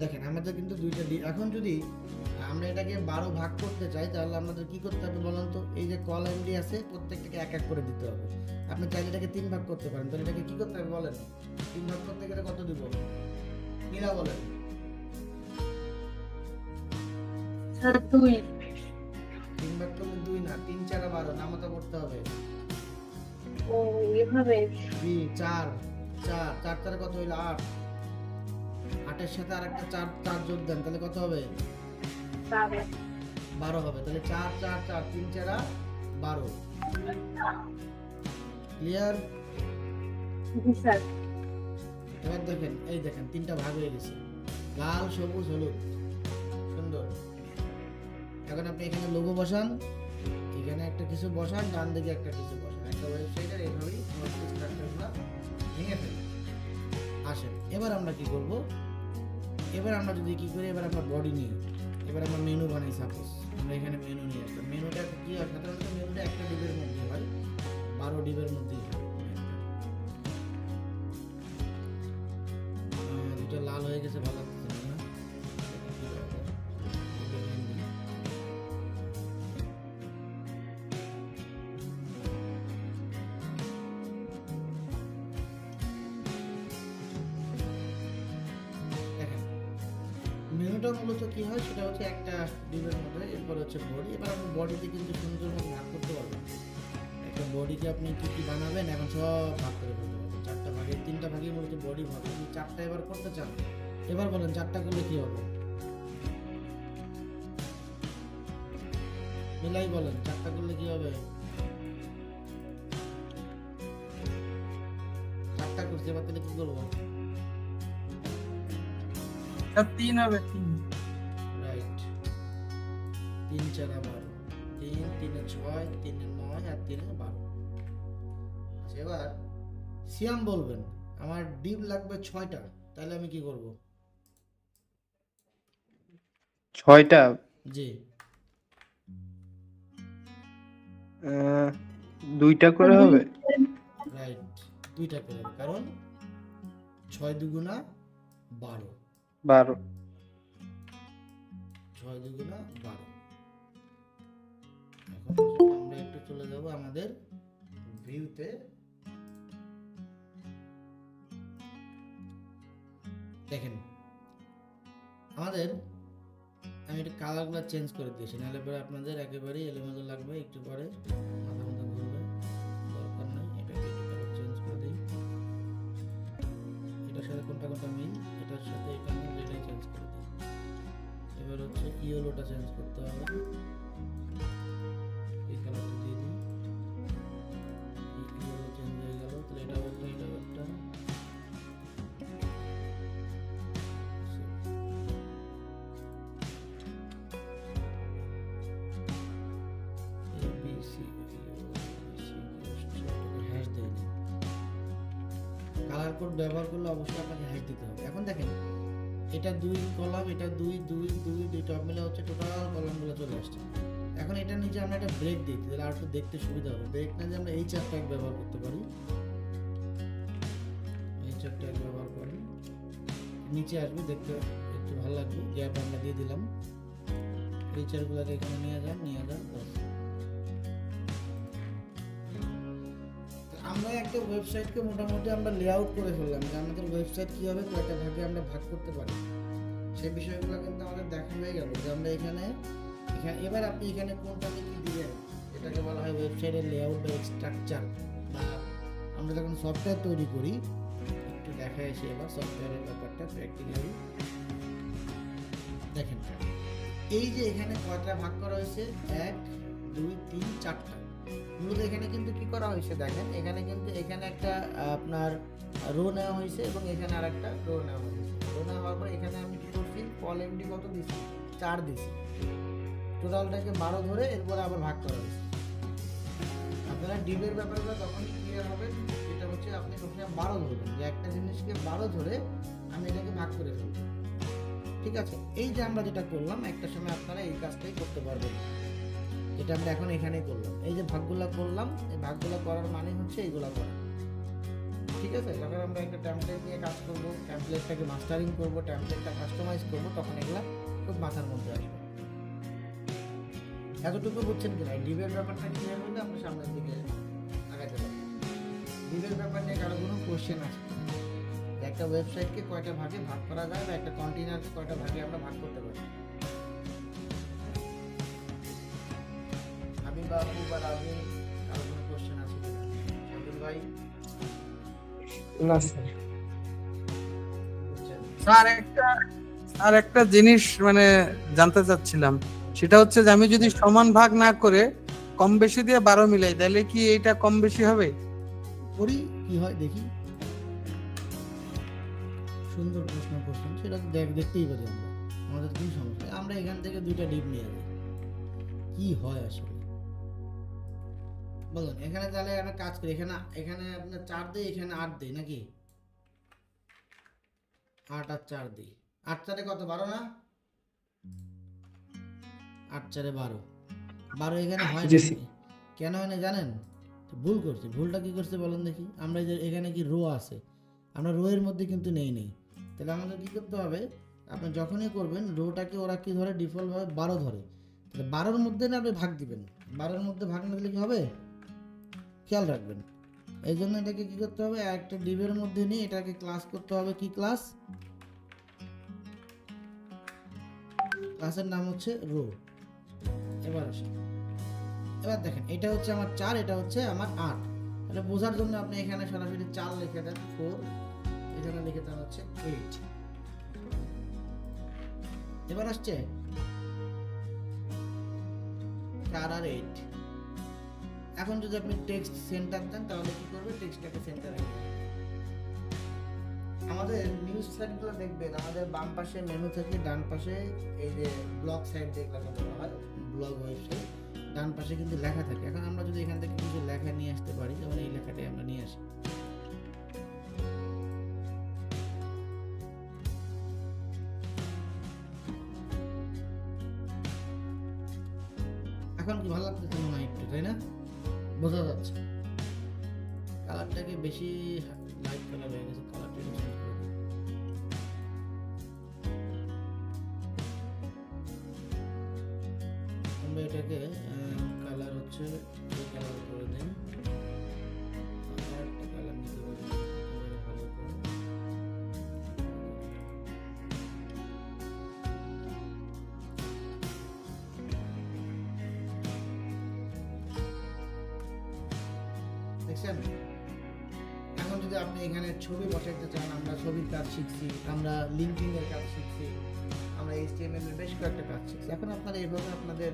দেখেন আমাদের কিন্তু দুইটা এখন যদি আমরা এটাকে 12 ভাগ করতে চাই, তাহলে আমাদের কি করতে হবে বলুন তো? এই যে কলাম ডি আছে, প্রত্যেকটাকে এক এক করে দিতে হবে। আপনি চাইলে এটাকে 3 ভাগ করতে পারেন, তাহলে এটাকে কি করতে হবে বলেন? 3 ভাগ করতে গেলে কত দিব? কিরা বলেন? 2। 3 ভাগ করলে 2 না, 3 4 12, নামতা করতে হবে। ও এভাবে। 4 4 4 4 কত হইলো? 8। 8 এর সাথে আরেকটা 4 যোগ দেন, তাহলে কত হবে? 12 হবে। তাহলে 4 4 4 3 4 12। ক্লিয়ার? জি স্যার। এবার দেখেন, এই দেখেন 3টা ভাগ হয়ে গেছে, লাল সবুজ হলুদ, সুন্দর। এখন আপনি এখানে লোগো বসান, এখানে একটা কিছু বসান, ডান দিকে একটা কিছু বসান। একটা ওয়েবসাইটের এইভাবেই স্ট্রাকচারগুলো ভেঙে ফেলে আসেন। এবার আমরা কি করব, এবার আমরা যদি কি করি, এবার আমরা বডি নিই, এবার আমরা মেনু বানাই। সাপোজ আমরা এখানে মেনু নিয়ে আসলাম। মেনুটা কি হয়, সাধারণত মেনুটা একটা ডিবের মধ্যে হয়, 12 ডিবের মধ্যেই হয়। দুটো লাল হয়ে গেছে, ভালো লাগছে না? সিস্টেমটা মূলত কি হয় সেটা হচ্ছে একটা ডিবের মধ্যে, এরপর হচ্ছে বডি। এবার আপনি বডিতে কিন্তু সুন্দর মতো ভাগ করতে পারবেন। একটা বডিকে আপনি কি কি বানাবেন এখন সব ভাগ করে ফেলতে পারবেন, চারটা ভাগে, তিনটা ভাগে মূলত বডি ভাগ। আপনি চারটা এবার করতে চান, এবার বলেন চারটা করলে কি হবে? মিলাই বলেন চারটা করলে কি হবে? চারটা করতে এবার তাহলে কি করবো? 3 হবে 3। রাইট, 3 4 12, 3 3 6, 3 9 আর 3 12। আচ্ছা এবার সিয়াম বলবেন আমার ডিম লাগবে 6টা, তাহলে আমি কি করব? 6টা জি, 2টা করে হবে। রাইট, 2টা করে হবে, কারণ 6 দুগুণা 12, 12। 6 দুগুণা 12। এখন আমরা একটু চলে যাব আমাদের ভিউতে। দেখেন আমাদের, আমি এটা কালারগুলো চেঞ্জ করে দিয়েছি, নাহলে পরে আপনাদের একেবারেই এলোমেলো লাগবে, একটু পরে মাথা মতো ঘুরবে, দরকার নেই। এটাকে একটু কালার চেঞ্জ করে দিই, এটার সাথে কোনটা কোনটা মিল, এটার সাথে এটা মিল, এটাই চেঞ্জ করে দিই। এবার হচ্ছে ইয়েলোটা চেঞ্জ করতে হবে, এই কালারটা দিয়ে দিই, ইয়েলো চেঞ্জ হয়ে গেল। তাহলে এটাও একটা, এটাও একটা। কালার কোড ব্যবহার করলে অবশ্যই আপনাকে হ্যাশ দিতে হবে। এখন দেখেন এটা 2 কলাম, এটা 2 2 2 দুইটা মিলে হচ্ছে টোটাল কলামগুলো চলে আসছে। এখন এটা নিচে আমরা একটা ব্রেক দিই, তাহলে আর একটু দেখতে সুবিধা হবে। ব্রেক না যে আমরা এই ট্যাগ ব্যবহার করতে পারি, এই ট্যাগ ব্যবহার করি, নিচে আসবে, দেখতে একটু ভালো লাগবে। গ্যাপ আমরা দিয়ে দিলাম, এই চারগুলোকে এখানে নিয়ে যান, বাস। আমরা একটা ওয়েবসাইটকে মোটামুটি আমরা লেআউট করে ফেললাম যে আমাদের ওয়েবসাইট কীভাবে কয়টা ভাগে আমরা ভাগ করতে পারি, সেই বিষয়গুলো কিন্তু আমাদের দেখা হয়ে গেল যে আমরা এখানে এবার আপনি এখানে কোনটাকে কি দিবেন, এটাকে বলা হয় ওয়েবসাইটের লেআউট বা স্ট্রাকচার। বা আমরা যখন সফটওয়্যার তৈরি করি, একটু দেখা এসে এবার সফটওয়্যারের ব্যাপারটা প্র্যাকটিক্যালি দেখেন। এই যে এখানে কয়টা ভাগ করা হয়েছে, 1 2 3 4টা। মূলত এখানে কিন্তু কি করা হয়েছে দেখেন, এখানে কিন্তু এখানে একটা আপনার রো নেওয়া হয়েছে এবং এখানে আর একটা রো নেওয়া হয়েছে। রো নেওয়া হওয়ার পর এখানে আমি কি করছি, কলামটি কত দিচ্ছি, 4 দিচ্ছি, টোটালটাকে 12 ধরে এরপরে আবার ভাগ করা হয়েছে। আপনারা ডিবের ব্যাপারগুলো তখনই ক্লিয়ার হবে, এটা হচ্ছে আপনি সবসময় 12 ধরবেন, যে একটা জিনিসকে 12 ধরে আমি এটাকে ভাগ করে ফেলবো। ঠিক আছে, এই যে আমরা যেটা করলাম, একটা সময় আপনারা এই কাজটাই করতে পারবেন, যেটা আমরা এখন এখানেই করলাম। এই যে ভাগগুলো করলাম, এই ভাগগুলো করার মানে হচ্ছে এইগুলো করা। ঠিক আছে, যখন আমরা একটা টেমপ্লেট নিয়ে কাজ করব, টেমপ্লেটটাকে মাস্টারিং করব, টেমপ্লেটটা কাস্টমাইজ করব, তখন এগুলা খুব মাথার মধ্যে আসবে। এতটুকু বুঝছেন কিনা? ডিবের ব্যাপারটা ক্লিয়ার হলে আমরা সামনের দিকে আগাতে পারবো। ডিবের ব্যাপার নিয়ে কারো কোনো কোশ্চেন আছে, যে একটা ওয়েবসাইটকে কয়টা ভাগে ভাগ করা যায় বা একটা কন্টেইনারকে কয়টা ভাগে আমরা ভাগ করতে পারি? আমি বা আপু বা রাজু, কারো কোনো কোশ্চেন আছে কিনা? শান্তন ভাই? না স্যার। বুঝছেন? আর একটা জিনিস মানে জানতে চাচ্ছিলাম, সেটা হচ্ছে যে আমি যদি সমান ভাগ না করে কম বেশি দিয়ে 12 মিলাই, তাহলে কি এইটা কম বেশি হবে? করি, কি হয় দেখি। সুন্দর প্রশ্ন করছেন, সেটা তো দেখতেই পারি আমরা, আমাদের কি সমস্যা? আমরা এখান থেকে 2টা ডিপ নিয়ে যাই, কি হয় আসলে বলুন। এখানে তাহলে আমরা কাজ করি, এখানে আপনার 4 দিই, এখানে 8 দিই নাকি? 8 আর 4 দিই, 8 4 কত, 12 না? 8 4 12, 12 এখানে হয় না। কেন হয় না জানেন? ভুল করছি। ভুলটা কি করছে বলেন দেখি। আমরা যে এখানে কি রো আছে, আমরা রো এর মধ্যে কিন্তু নেই। তাহলে আমাদের কি করতে হবে, আপনি যখনই করবেন রোটাকে ওরা কি ধরে, ডিফল্ট ভাবে 12 ধরে। তাহলে 12-র মধ্যে না আপনি ভাগ দিবেন, 12-এর মধ্যে ভাগ না দিলে কি হবে খেয়াল রাখবেন। এই জন্য এটাকে কি করতে হবে, একটা ডিবের মধ্যে নিয়ে এটাকে ক্লাস করতে হবে। কি ক্লাস? ক্লাসের নাম হচ্ছে রো। এবার আসেন, এবার দেখেন এটা হচ্ছে আমার 4, এটা হচ্ছে আমার 8। তাহলে বোঝার জন্য আপনি এখানে সরাসরি 4 লিখে দেন, 4 এখানে লিখে দেন হচ্ছে 8। এবার আসছে 4 আর 8। এখন যদি আপনি টেক্সট সেন্টার দেন তাহলে কি করবে, টেক্সটটাকে সেন্টারে আমাদের নিউজ সাইটগুলো দেখবেন আমাদের বাম পাশে মেনু থেকে ডান পাশে এই যে ব্লগ সাইট যেগুলো বলা হয়, ব্লগ ওয়েবসাইট, ডান পাশে কিন্তু লেখা থাকে। এখন আমরা যদি এখান থেকে কিছু লেখা নিয়ে আসতে পারি, যেমন এই লেখাটাই আমরা নিয়ে আসি, এখন কি ভালো লাগতেছে মনে হয় একটু, তাই না? বোঝা যাচ্ছে কালারটাকে বেশি লাইট কালার হয়ে গেছে, কালারটা চেঞ্জ করে দিই। আমরা এটাকে কালার হচ্ছে কালার করে দিই, আরেকটা কালার নিতে পারি ভালো করে। দেখছেন? এখন যদি আপনি এখানে ছবি বসাতে চান, আমরা ছবির কাজ শিখছি, আমরা লিঙ্কিং এর কাজ শিখছি, আমরা HTML এর বেশ কয়েকটা কাজ শিখছি। এখন আপনারা এইভাবে আপনাদের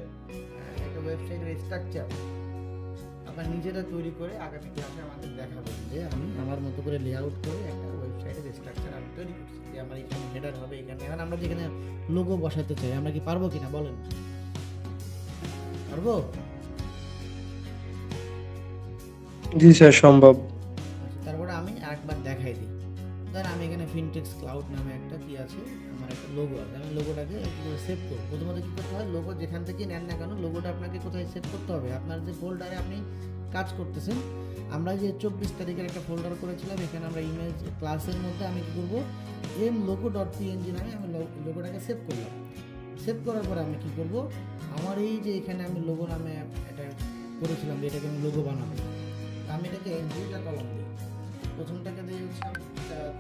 একটা ওয়েবসাইটের স্ট্রাকচার আপনারা নিজেরা তৈরি করে আগামী ক্লাসে আমাদের দেখাবেন যে আমি আমার মতো করে লেআউট করে একটা ওয়েবসাইটের স্ট্রাকচার আমি তৈরি করছি, যে আমার এখানে হেডার হবে, এখানে এখন আমরা যেখানে লোগো বসাতে চাই আমরা কি পারবো কিনা বলেন? পারবো? জি স্যার, সম্ভব। তারপরে আমি আরেকবার দেখাই দিই। ধরেন আমি এখানে ফিনটেক্স ক্লাউড নামে একটা কি আছে, আমার একটা লোগো আছে, আমি লোগোটাকে সেভ করব। প্রথমত কি করতে হয়, লোগো যেখান থেকে নেন না কেন লোগোটা আপনাকে কোথায় সেভ করতে হবে, আপনার যে ফোল্ডারে আপনি কাজ করতেছেন। আমরা যে 24 তারিখের একটা ফোল্ডার করেছিলাম, এখানে আমরা ইমেজ ক্লাসের মধ্যে আমি কি করব, mlogo.png নামে আমি লোগোটাকে সেভ করলাম। সেভ করার পরে আমি কি করব, আমার এই যে এখানে আমি লোগো নামে এটা করেছিলাম, এটাকে আমি লোগো বানাবো। আমি এটাকে 2টা কলম দিই, প্রথমটাকে দিয়ে হচ্ছে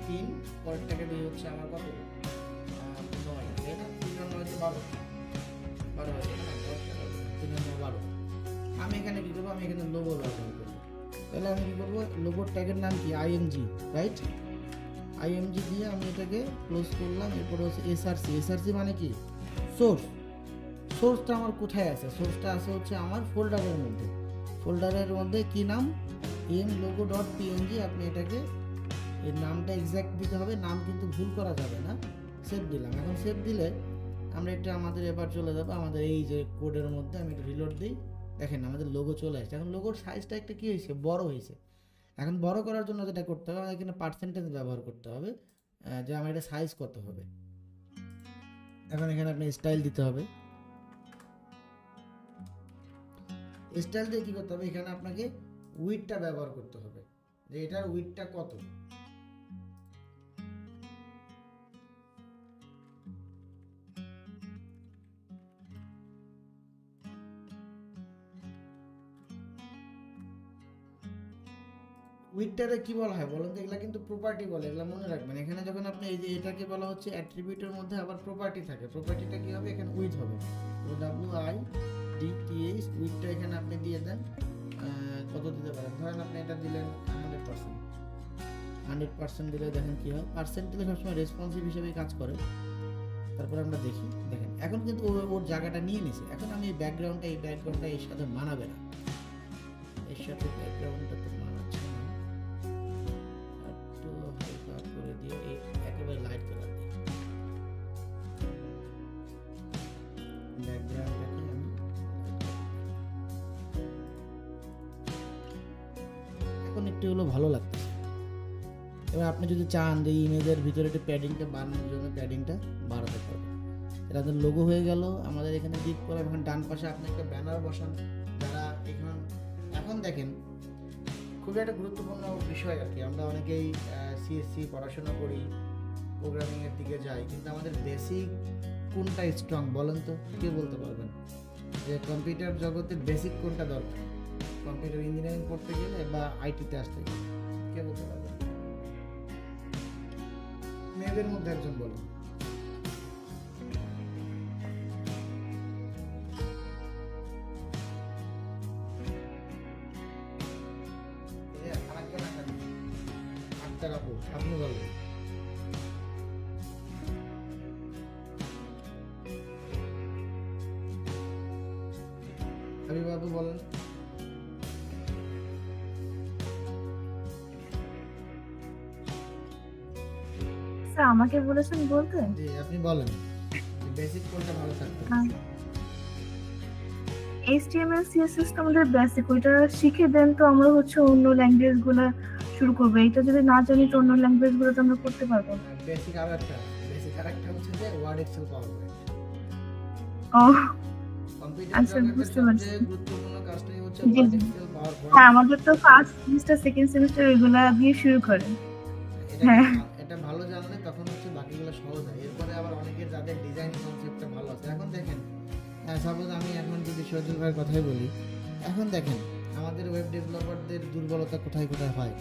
3, পরেরটাকে দিয়ে হচ্ছে আমার কত 9, তাই না? 3 আর 9 12, 12 হয়ে গেল, 3 আর 9 12। আমি এখানে কি করবো, আমি এখানে লোগো ব্যবহার করবো। তাহলে আমি কি করবো, লোগোর ট্যাগের নাম কি img, রাইট? img দিয়ে আমি এটাকে ক্লোজ করলাম। এরপরে হচ্ছে src মানে কি সোর্স। সোর্সটা আমার কোথায় আছে, সোর্সটা আছে হচ্ছে আমার ফোল্ডারের মধ্যে। ফোল্ডারের মধ্যে কি নাম, mlogo.png। আপনি এটাকে এর নামটা এক্সাক্ট দিতে হবে, নাম কিন্তু ভুল করা যাবে না। সেভ দিলাম। এখন সেভ দিলে আমরা এটা আমাদের এবার চলে যাবো আমাদের এই যে কোডের মধ্যে। আমি একটু রিলোড দিই, দেখেন আমাদের লোগো চলে আসছে। এখন লোগোর সাইজটা একটা কি হয়েছে, বড় হয়েছে। এখন বড় করার জন্য যেটা করতে হবে, আমাদের এখানে পার্সেন্টেজ ব্যবহার করতে হবে, যে আমার এটা সাইজ কত হবে। এখন এখানে আপনি স্টাইল দিতে হবে। স্টাইল দিয়ে কি করতে হবে, এখানে আপনাকে উইডটা ব্যবহার করতে হবে, যে এটার উইডটা কত। উইডটারে কি বলা হয় বলুন তো? এগুলা কিন্তু প্রপার্টি বলে, এগুলা মনে রাখবেন। এখানে যখন আপনি এই যে এটাকে বলা হচ্ছে অ্যাট্রিবিউটের মধ্যে আবার প্রপার্টি থাকে, প্রপার্টিটা কি হবে, এখানে উইড হবে, তো WIDTH উইডটা এখানে আপনি দিয়ে দেন। কত দিতে পারেন, ধরেন আপনি এটা দিলেন 100% দিলে দেখেন কি হয়, পার্সেন্ট দিলে সবসময় রেসপন্সিভ হিসেবে কাজ করে। তারপরে আমরা দেখি, দেখেন এখন কিন্তু ওর জায়গাটা নিয়ে নিছে। এখন আমি এই ব্যাকগ্রাউন্ডটা এর সাথে মানাবে না, এর সাথে ব্যাকগ্রাউন্ডটা তো মানাচ্ছে না। একটু হালকা করে দিয়ে একেবারে লাইট কালার দিই ব্যাকগ্রাউন্ডটাকে আমি। এখন একটু হলো ভালো লাগতেছে। এবার আপনি যদি চান যে ইমেজের ভিতরে একটু প্যাডিংটা বাড়ানোর জন্য প্যাডিংটা বাড়াতে পারবেন। এটা আমাদের লোগো হয়ে গেল। আমাদের এখানে দিক করে এখন ডান পাশে আপনি একটা ব্যানার বসান। যারা এখন দেখেন খুবই একটা গুরুত্বপূর্ণ বিষয় আর কি, আমরা অনেকেই সিএসসি পড়াশোনা করি, প্রোগ্রামিং এর দিকে যাই, কিন্তু আমাদের বেসিক কোনটা স্ট্রং বলেন তো? কে বলতে পারবেন যে কম্পিউটার জগতে বেসিক কোনটা দরকার, কম্পিউটার ইঞ্জিনিয়ারিং পড়তে গেলে বা আইটিতে আসতে গেলে? কে বলতে পারবেন? মেয়েদের মধ্যে একজন বলেন। সিস্টার আপু আপনি বলেন। হাবিব আপু বলেন। স্যার আমাকে বলেছেন বলতে? জি আপনি বলেন বেসিক কোনটা ভালো থাকবে। HTML CSS তো আমাদের বেসিক, ওইটা শিখে দেন তো আমরা হচ্ছে অন্য ল্যাঙ্গুয়েজ গুলা শুরু করবো। এটা যদি না জানি তো অন্য ল্যাঙ্গুয়েজ গুলো তো আমরা করতে পারবো না। বেসিক আরেকটা হচ্ছে যে ওয়ার্ড এক্সেল পাওয়ার পয়েন্ট। ও কম্পিউটার আচ্ছা, জগতের বুঝতে পারছি। সবচেয়ে গুরুত্বপূর্ণ কাজটাই হচ্ছে জি, ওয়ার্ড জি। Excel PowerPoint. হ্যাঁ, আমাদের তো ফার্স্ট সেমিস্টার সেকেন্ড সেমিস্টার এগুলা দিয়ে শুরু করে। হ্যাঁ। এটা ভালো জানলে তখন হচ্ছে বাকিগুলো সহজ হয়। এরপরে আবার অনেকের যাদের ডিজাইন কনসেপ্টটা ভালো আছে, এখন দেখেন সাপোজ আমি এখন যদি সজল ভাইয়ের কথাই বলি, এখন দেখেন আমাদের ওয়েব ডেভেলপারদের দুর্বলতা কোথায় কোথায় হয়।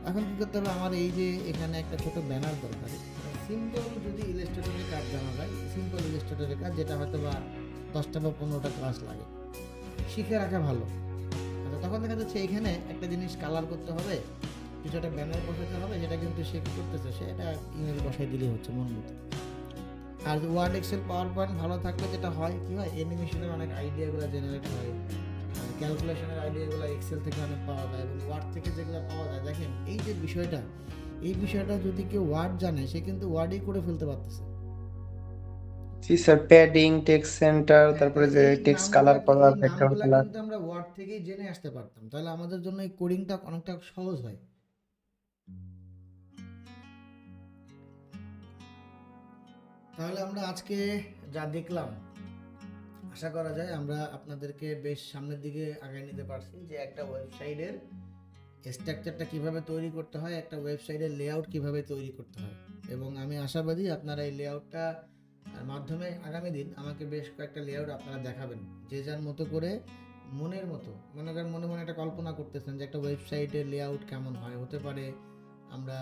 এখন কি করতে হবে, আমার এই যে এখানে একটা ছোট ব্যানার দরকার। সিম্পল যদি ইলাস্ট্রেটরের কাজ জানা যায়, সিম্পল ইলাস্ট্রেটরের কাজ যেটা হয়তো বা 10টা বা 15টা ক্লাস লাগে, শিখে রাখা ভালো। আচ্ছা, তখন দেখা যাচ্ছে এখানে একটা জিনিস কালার করতে হবে, কিছু একটা ব্যানার বসাতে হবে, যেটা কিন্তু সে কি করতেছে, সে এটা ইমেল বসাই দিলেই হচ্ছে মন মতো। আর ওয়ার্ড এক্সেল পাওয়ার পয়েন্ট ভালো থাকলে যেটা হয় কি হয়, অ্যানিমেশনের অনেক আইডিয়াগুলো জেনারেট হয়, ক্যালকুলেশনের আইডিয়াগুলো এক্সেল থেকে অনেক পাওয়া যায় এবং ওয়ার্ড থেকে যেগুলো পাওয়া যায়। দেখেন এই যে বিষয়টা, এই বিষয়টা যদি কেউ ওয়ার্ড জানে সে কিন্তু ওয়ার্ডই করে ফেলতে পারতেছে। জি স্যার, প্যাডিং, টেক্সট সেন্টার, তারপরে যে টেক্সট কালার করা, ব্যাকগ্রাউন্ড নামগুলো কালার। কিন্তু আমরা ওয়ার্ড থেকেই জেনে আসতে পারতাম, তাহলে আমাদের জন্য এই কোডিংটা অনেকটা সহজ হয়। তাহলে আমরা আজকে যা দেখলাম, আশা করা যায় আমরা আপনাদেরকে বেশ সামনের দিকে আগায় নিতে পারছি, যে একটা ওয়েবসাইটের স্ট্রাকচারটা কিভাবে তৈরি করতে হয়, একটা ওয়েবসাইটের লেআউট কিভাবে তৈরি করতে হয়। এবং আমি আশাবাদী আপনারা এই লেআউটটা মাধ্যমে আগামী দিন আমাকে বেশ কয়েকটা লেআউট আপনারা দেখাবেন, যে যার মতো করে মনের মতো, মনে করেন মনে মনে একটা কল্পনা করতেছেন যে একটা ওয়েবসাইটের লেআউট কেমন হয়, হতে পারে আমরা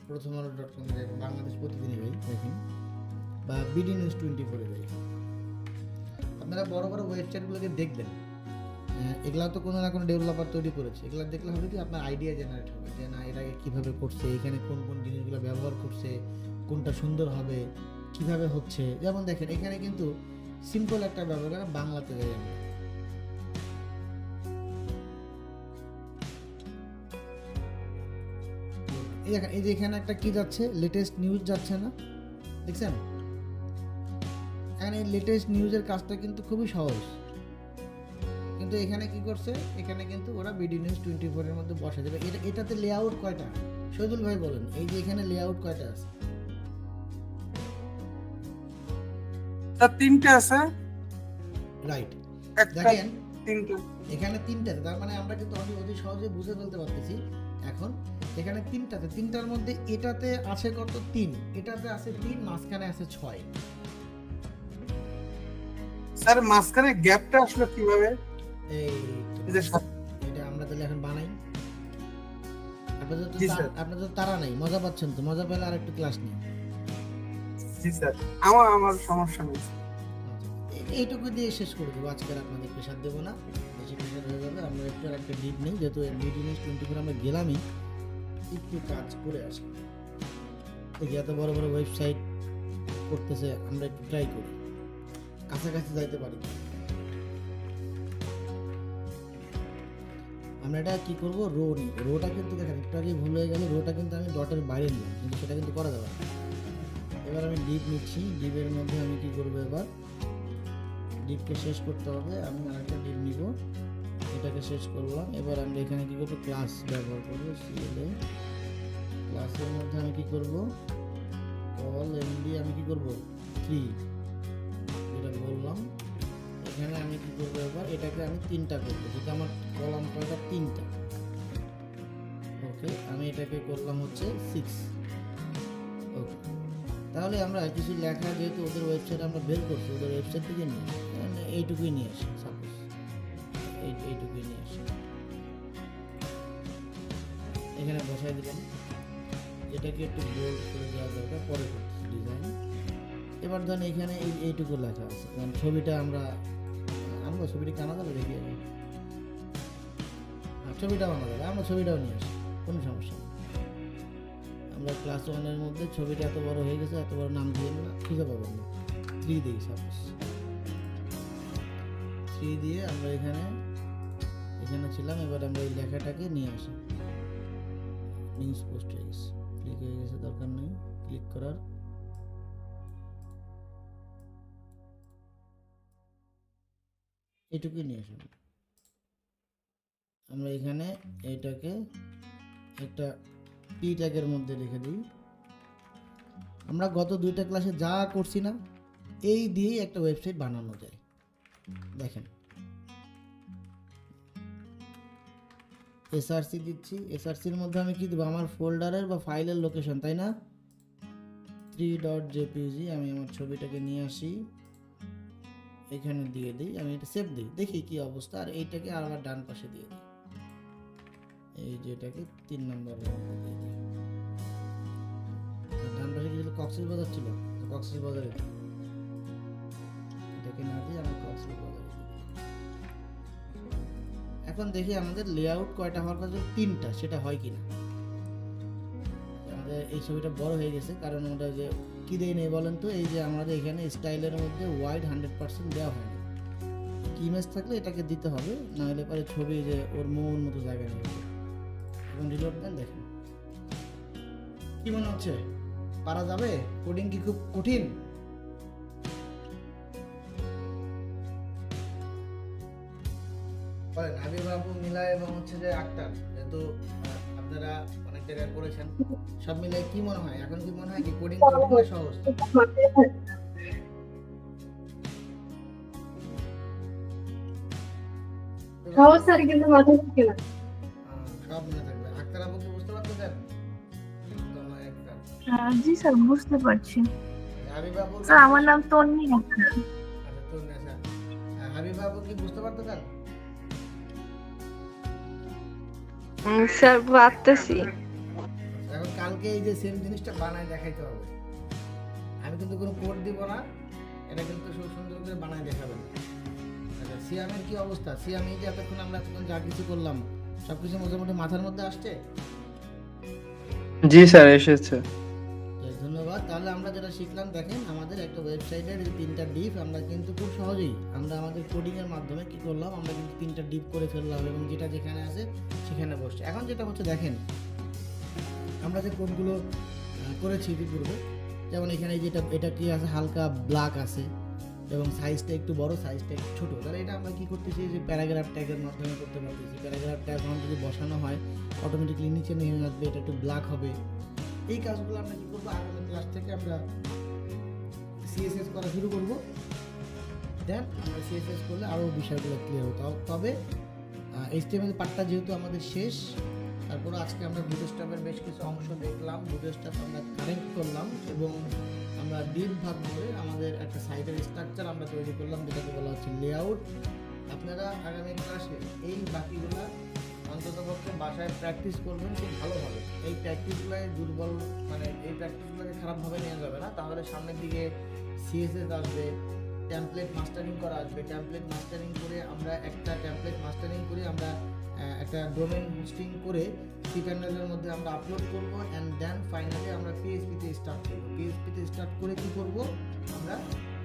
প্রথমআলো.com বাংলাদেশ প্রতিদিনই দেখেন বা বিডি নিউজ 24 যাই, আপনারা বড় বড় ওয়েবসাইটগুলোকে দেখবেন। এগুলা তো কোনো না কোনো ডেভেলপার তৈরি করেছে, এগুলা দেখলে হবে কি আপনার আইডিয়া জেনারেট হবে যে না এটাকে কীভাবে করছে, এখানে কোন কোন জিনিসগুলো ব্যবহার করছে, কোনটা সুন্দর হবে, কিভাবে হচ্ছে। যেমন দেখেন এখানে কিন্তু সিম্পল একটা ব্যবহার করে বাংলাতে যাই আমরা, এই যে এখানে একটা কি যাচ্ছে, লেটেস্ট নিউজ যাচ্ছে না, দেখছেন? এখানে লেটেস্ট নিউজের কাজটা কিন্তু খুবই সহজ, কিন্তু এখানে কি করছে, এখানে কিন্তু ওরা বিডি নিউজ 24 এর মধ্যে বসে দেবে। এটাতে লেআউট কয়টা শহীদুল ভাই বলেন, এই যে এখানে লেআউট কয়টা আছে? তার 3টে আছে। রাইট, একটা দেখেন 3টে। এখানে 3টা, তার মানে আমরা কিন্তু অতি সহজে বুঝে ফেলতে পারতেছি। এখন এখানে 3টাতে, 3টার মধ্যে এটাতে আছে কত? 3, এটাতে আছে 3, মাঝখানে আছে 6। স্যার মাঝখানে গ্যাপটা আসলে কিভাবে? এই যে এটা আমরা তাহলে এখন বানাই। জি স্যার। আপনাদের তো তারা নেই, মজা পাচ্ছেন তো, মজা পেলে আরেকটু ক্লাস নিই। জি স্যার, আমার সমস্যা নেই। এইটুকু দিয়ে শেষ করে দেবো, আজকের আপনাদের প্রেশার দেবো না, বেশি প্রেশার হয়ে যাবে। আমরা একটু আর একটা ডিপ নেই, যেহেতু বিডি নিউজ 24 আমরা গেলামই, একটু কাজ করে আসি। দেখি এত বড় বড় ওয়েবসাইট করতেছে, আমরা একটু ট্রাই করি, কাছাকাছি যাইতে পারি। আমরা এটা কি করব, রো নিই। রোটা কিন্তু দেখেন একটু আগে ভুল হয়ে গেল, রোটা কিন্তু আমি ডটের বাইরে নিলাম, কিন্তু সেটা কিন্তু করা যাবে না। এবার আমি ডিপ নিচ্ছি, ডিপের মধ্যে আমি কি করবো, এবার ডিপকে শেষ করতে হবে। আমি আরেকটা ডিপ নিব, এটাকে শেষ করলাম। এবার আমরা এখানে কি করবো, ক্লাস ব্যবহার করবো, সিএলএ ক্লাসের মধ্যে আমি কি করব, কল এমডি আমি কি করব 3, এটা বললাম। এখানে আমি কি করবো, এবার এটাকে আমি 3টা করবো, যেটা আমার কলাম কয়টা, 3টা। ওকে, আমি এটাকে করলাম হচ্ছে 6। ওকে, তাহলে আমরা কিছু লেখা যেহেতু ওদের ওয়েবসাইট আমরা বের করছি, ওদের ওয়েবসাইট থেকে নিয়ে এইটুকুই নিয়ে আসি, সাপোজ এইটুকুই নিয়ে আসি, এখানে বসাই দিলাম। এটাকে একটু বোল্ড করে দেওয়া দরকার, পরে করতেছি ডিজাইন। এবার ধরেন এখানে এইটুকু লেখা আছে, কারণ ছবিটা আমরা আনবো, ছবিটা আনা যাবে, দেখি ছবিটাও আনা যাবে, আমরা ছবিটাও নিয়ে আসি, কোনো সমস্যা নেই। আমরা ক্লাস 1 এর মধ্যে ছবিটা এত বড় হয়ে গেছে, এত বড় নাম দিয়ে না, খুঁজে পাবেন না। 3 দিই সাপোজ, 3 দিয়ে আমরা এখানে ছিলাম। এবার আমরা এই লেখাটাকে নিয়ে আসি। নিউজ পোস্ট হয়ে গেছে, ক্লিক হয়ে গেছে, দরকার নেই ক্লিক করার। এটুকুই নিয়ে আসুন। আমরা এখানে এইটাকে একটা পি ট্যাগের মধ্যে রেখে দিই। আমরা গত 2টা ক্লাসে যা করছি না, এই দিয়েই একটা ওয়েবসাইট বানানো যায়। দেখেন, এসআরসি দিচ্ছি। এসআরসির মধ্যে আমি কি দেবো? আমার ফোল্ডারের বা ফাইলের লোকেশন, তাই না? 3.jpg। আমি আমার ছবিটাকে নিয়ে আসি, এখানে দিয়ে দিই। আমি এটা সেভ দিই, দেখি কি অবস্থা। আর এইটাকে আবার ডান পাশে দিয়ে দিই, এই যেটাকে 3 নম্বর দিয়ে দিই। ডান পাশে কি ছিল? কক্সবাজার ছিল, কক্সবাজারে এটাকে না দিয়ে আমি কক্সবাজারে দিই। এখন দেখি আমাদের লেআউট কয়টা হওয়ার কথা? 3টা। সেটা হয় কিনা। আমাদের এই ছবিটা বড় হয়ে গেছে, কারণ ওটা যে কি দেই নেই বলেন তো, এই যে আমাদের এখানে স্টাইলের মধ্যে ওয়াইড 100% দেওয়া হয়নি। কি ইমেজ থাকলে এটাকে দিতে হবে, না হলে পরে ছবি যে ওর মন মতো জায়গা নেই। এখন রিলোড দেন, দেখেন কি মনে হচ্ছে? পারা যাবে? কোডিং কি খুব কঠিন? বলেন হাবিব বাবু, মিলা এবং হচ্ছে যে আক্তার, যেহেতু আপনারা অনেক জায়গায় করেছেন, সব মিলে কি মনে হয়? এখন কি মনে হয় কি কোডিং কঠিন না সহজ? সহজ স্যার, কিন্তু মাথায় থাকে না। সব মনে থাকবে। আক্তার আপু কি বুঝতে পারতেছেন? জি স্যার, বুঝতে পারছি। হাবিব বাবু, স্যার আমার নাম তন্নি আক্তার। আচ্ছা তন্নি, আচ্ছা হাবিব বাবু কি বুঝতে পারতেছেন? স্যার ভাবতেছি। এখন কালকে এই যে সেম জিনিসটা বানায় দেখাইতে হবে। আমি কিন্তু কোনো কোড দিব না, এটা কিন্তু খুব সুন্দর করে বানায় দেখাবেন। আচ্ছা, সিয়ামের কি অবস্থা? সিয়াম, এই যে এতক্ষণ আমরা যা কিছু করলাম, সবকিছু মোটামুটি মাথার মধ্যে আসছে? জি স্যার, এসেছে। ধন্যবাদ। তাহলে আমরা যেটা শিখলাম, দেখেন আমাদের একটা ওয়েবসাইটের 3টা ডিপ আমরা কিন্তু খুব সহজেই আমরা আমাদের কোডিং এর মাধ্যমে কি করলাম, আমরা কিন্তু 3টা ডিপ করে ফেললাম এবং যেটা যেখানে আছে সেখানে বসছে। এখন যেটা হচ্ছে, দেখেন আমরা যে কোডগুলো করেছি ইতিপূর্বে, যেমন এখানে যেটা এটা কি আছে, হালকা ব্ল্যাক আছে এবং সাইজটা একটু বড়, সাইজটা একটু ছোট। তাহলে এটা আমরা কি করতেছি, যে প্যারাগ্রাফ ট্যাগের মাধ্যমে করতে পারতেছি। প্যারাগ্রাফ ট্যাগ যদি বসানো হয়, অটোমেটিকলি নিচে নেমে আসবে, এটা একটু ব্ল্যাক হবে। এই কাজগুলো আমরা কি করবো, আগামী ক্লাস থেকে আমরা সিএসএস করা শুরু করবো। দেন আমরা সিএসএস করলে আরও বিষয়গুলো ক্লিয়ার হতো। তবে এইচটিএমএল পার্টটা যেহেতু আমাদের শেষ, তারপরে আজকে আমরা বুটস্ট্র্যাপের বেশ কিছু অংশ দেখলাম, বুটস্ট্র্যাপ আমরা কানেক্ট করলাম এবং আমরা ডিপ ভাগ করে আমাদের একটা সাইটের স্ট্রাকচার আমরা তৈরি করলাম, যেটাকে বলা হচ্ছে লেআউট। আপনারা আগামী ক্লাসে এই বাকিগুলো অন্ততপক্ষে বাসায় প্র্যাকটিস করবেন খুব ভালোভাবে। এই প্র্যাকটিসগুলোকে দুর্বল, মানে এই প্র্যাকটিসগুলোকে খারাপভাবে নেওয়া যাবে না, তাহলে সামনের দিকে সিএসএস আসবে, টেমপ্লেট মাস্টারিং করা আসবে। টেমপ্লেট মাস্টারিং করে আমরা একটা ডোমেন হোস্টিং করে cPanel-এর মধ্যে আমরা আপলোড করবো অ্যান্ড দেন ফাইনালি আমরা পিএইচপিতে স্টার্ট করবো। পিএইচপিতে স্টার্ট করে কি করবো, আমরা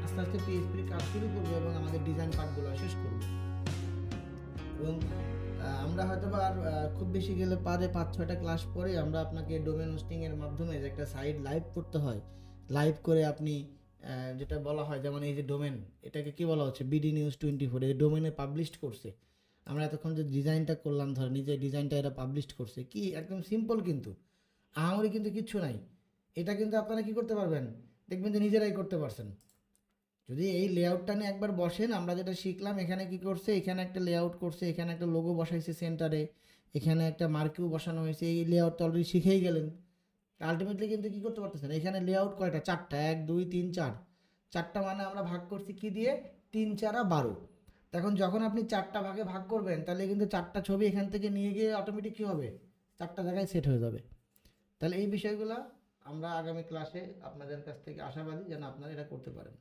আস্তে আস্তে পিএইচপির কাজ শুরু করবো এবং আমাদের ডিজাইন পার্টগুলো শেষ করবো। এবং আমরা হয়তো বা আর খুব বেশি গেলে 5-6টা ক্লাস পরে আমরা আপনাকে ডোমেন হোস্টিং এর মাধ্যমে যে একটা সাইট লাইভ করতে হয়, লাইভ করে আপনি যেটা বলা হয়, যেমন এই যে ডোমেন, এটাকে কি বলা হচ্ছে, বিডি নিউজ 24, এই ডোমেনে পাবলিশ করছে। আমরা এতক্ষণ যে ডিজাইনটা করলাম, ধর নিজে ডিজাইনটা এরা পাবলিশ করছে, কি একদম সিম্পল, কিন্তু আহামরি কিন্তু কিচ্ছু নাই। এটা কিন্তু আপনারা কি করতে পারবেন, দেখবেন যে নিজেরাই করতে পারছেন। যদি এই লেআউটটা নিয়ে একবার বসেন, আমরা যেটা শিখলাম, এখানে কি করছে, এখানে একটা লেআউট করছে, এখানে একটা লোগো বসাইছে সেন্টারে, এখানে একটা মার্কিউ বসানো হয়েছে, এই লেআউটটা অলরেডি শিখেই গেলেন। আলটিমেটলি কিন্তু কি করতে পারতেছেন, এখানে লেআউট কয়টা, 4টা, 1 2 3 4, 4টা মানে আমরা ভাগ করছি কি দিয়ে, 3 4 12। তখন যখন আপনি 4টা ভাগে ভাগ করবেন, তাহলে কিন্তু 4টা ছবি এখান থেকে নিয়ে গিয়ে অটোমেটিক কী হবে, 4টা জায়গায় সেট হয়ে যাবে। তাহলে এই বিষয়গুলো আমরা আগামী ক্লাসে আপনাদের কাছ থেকে আশাবাদী যেন আপনারা এটা করতে পারেন।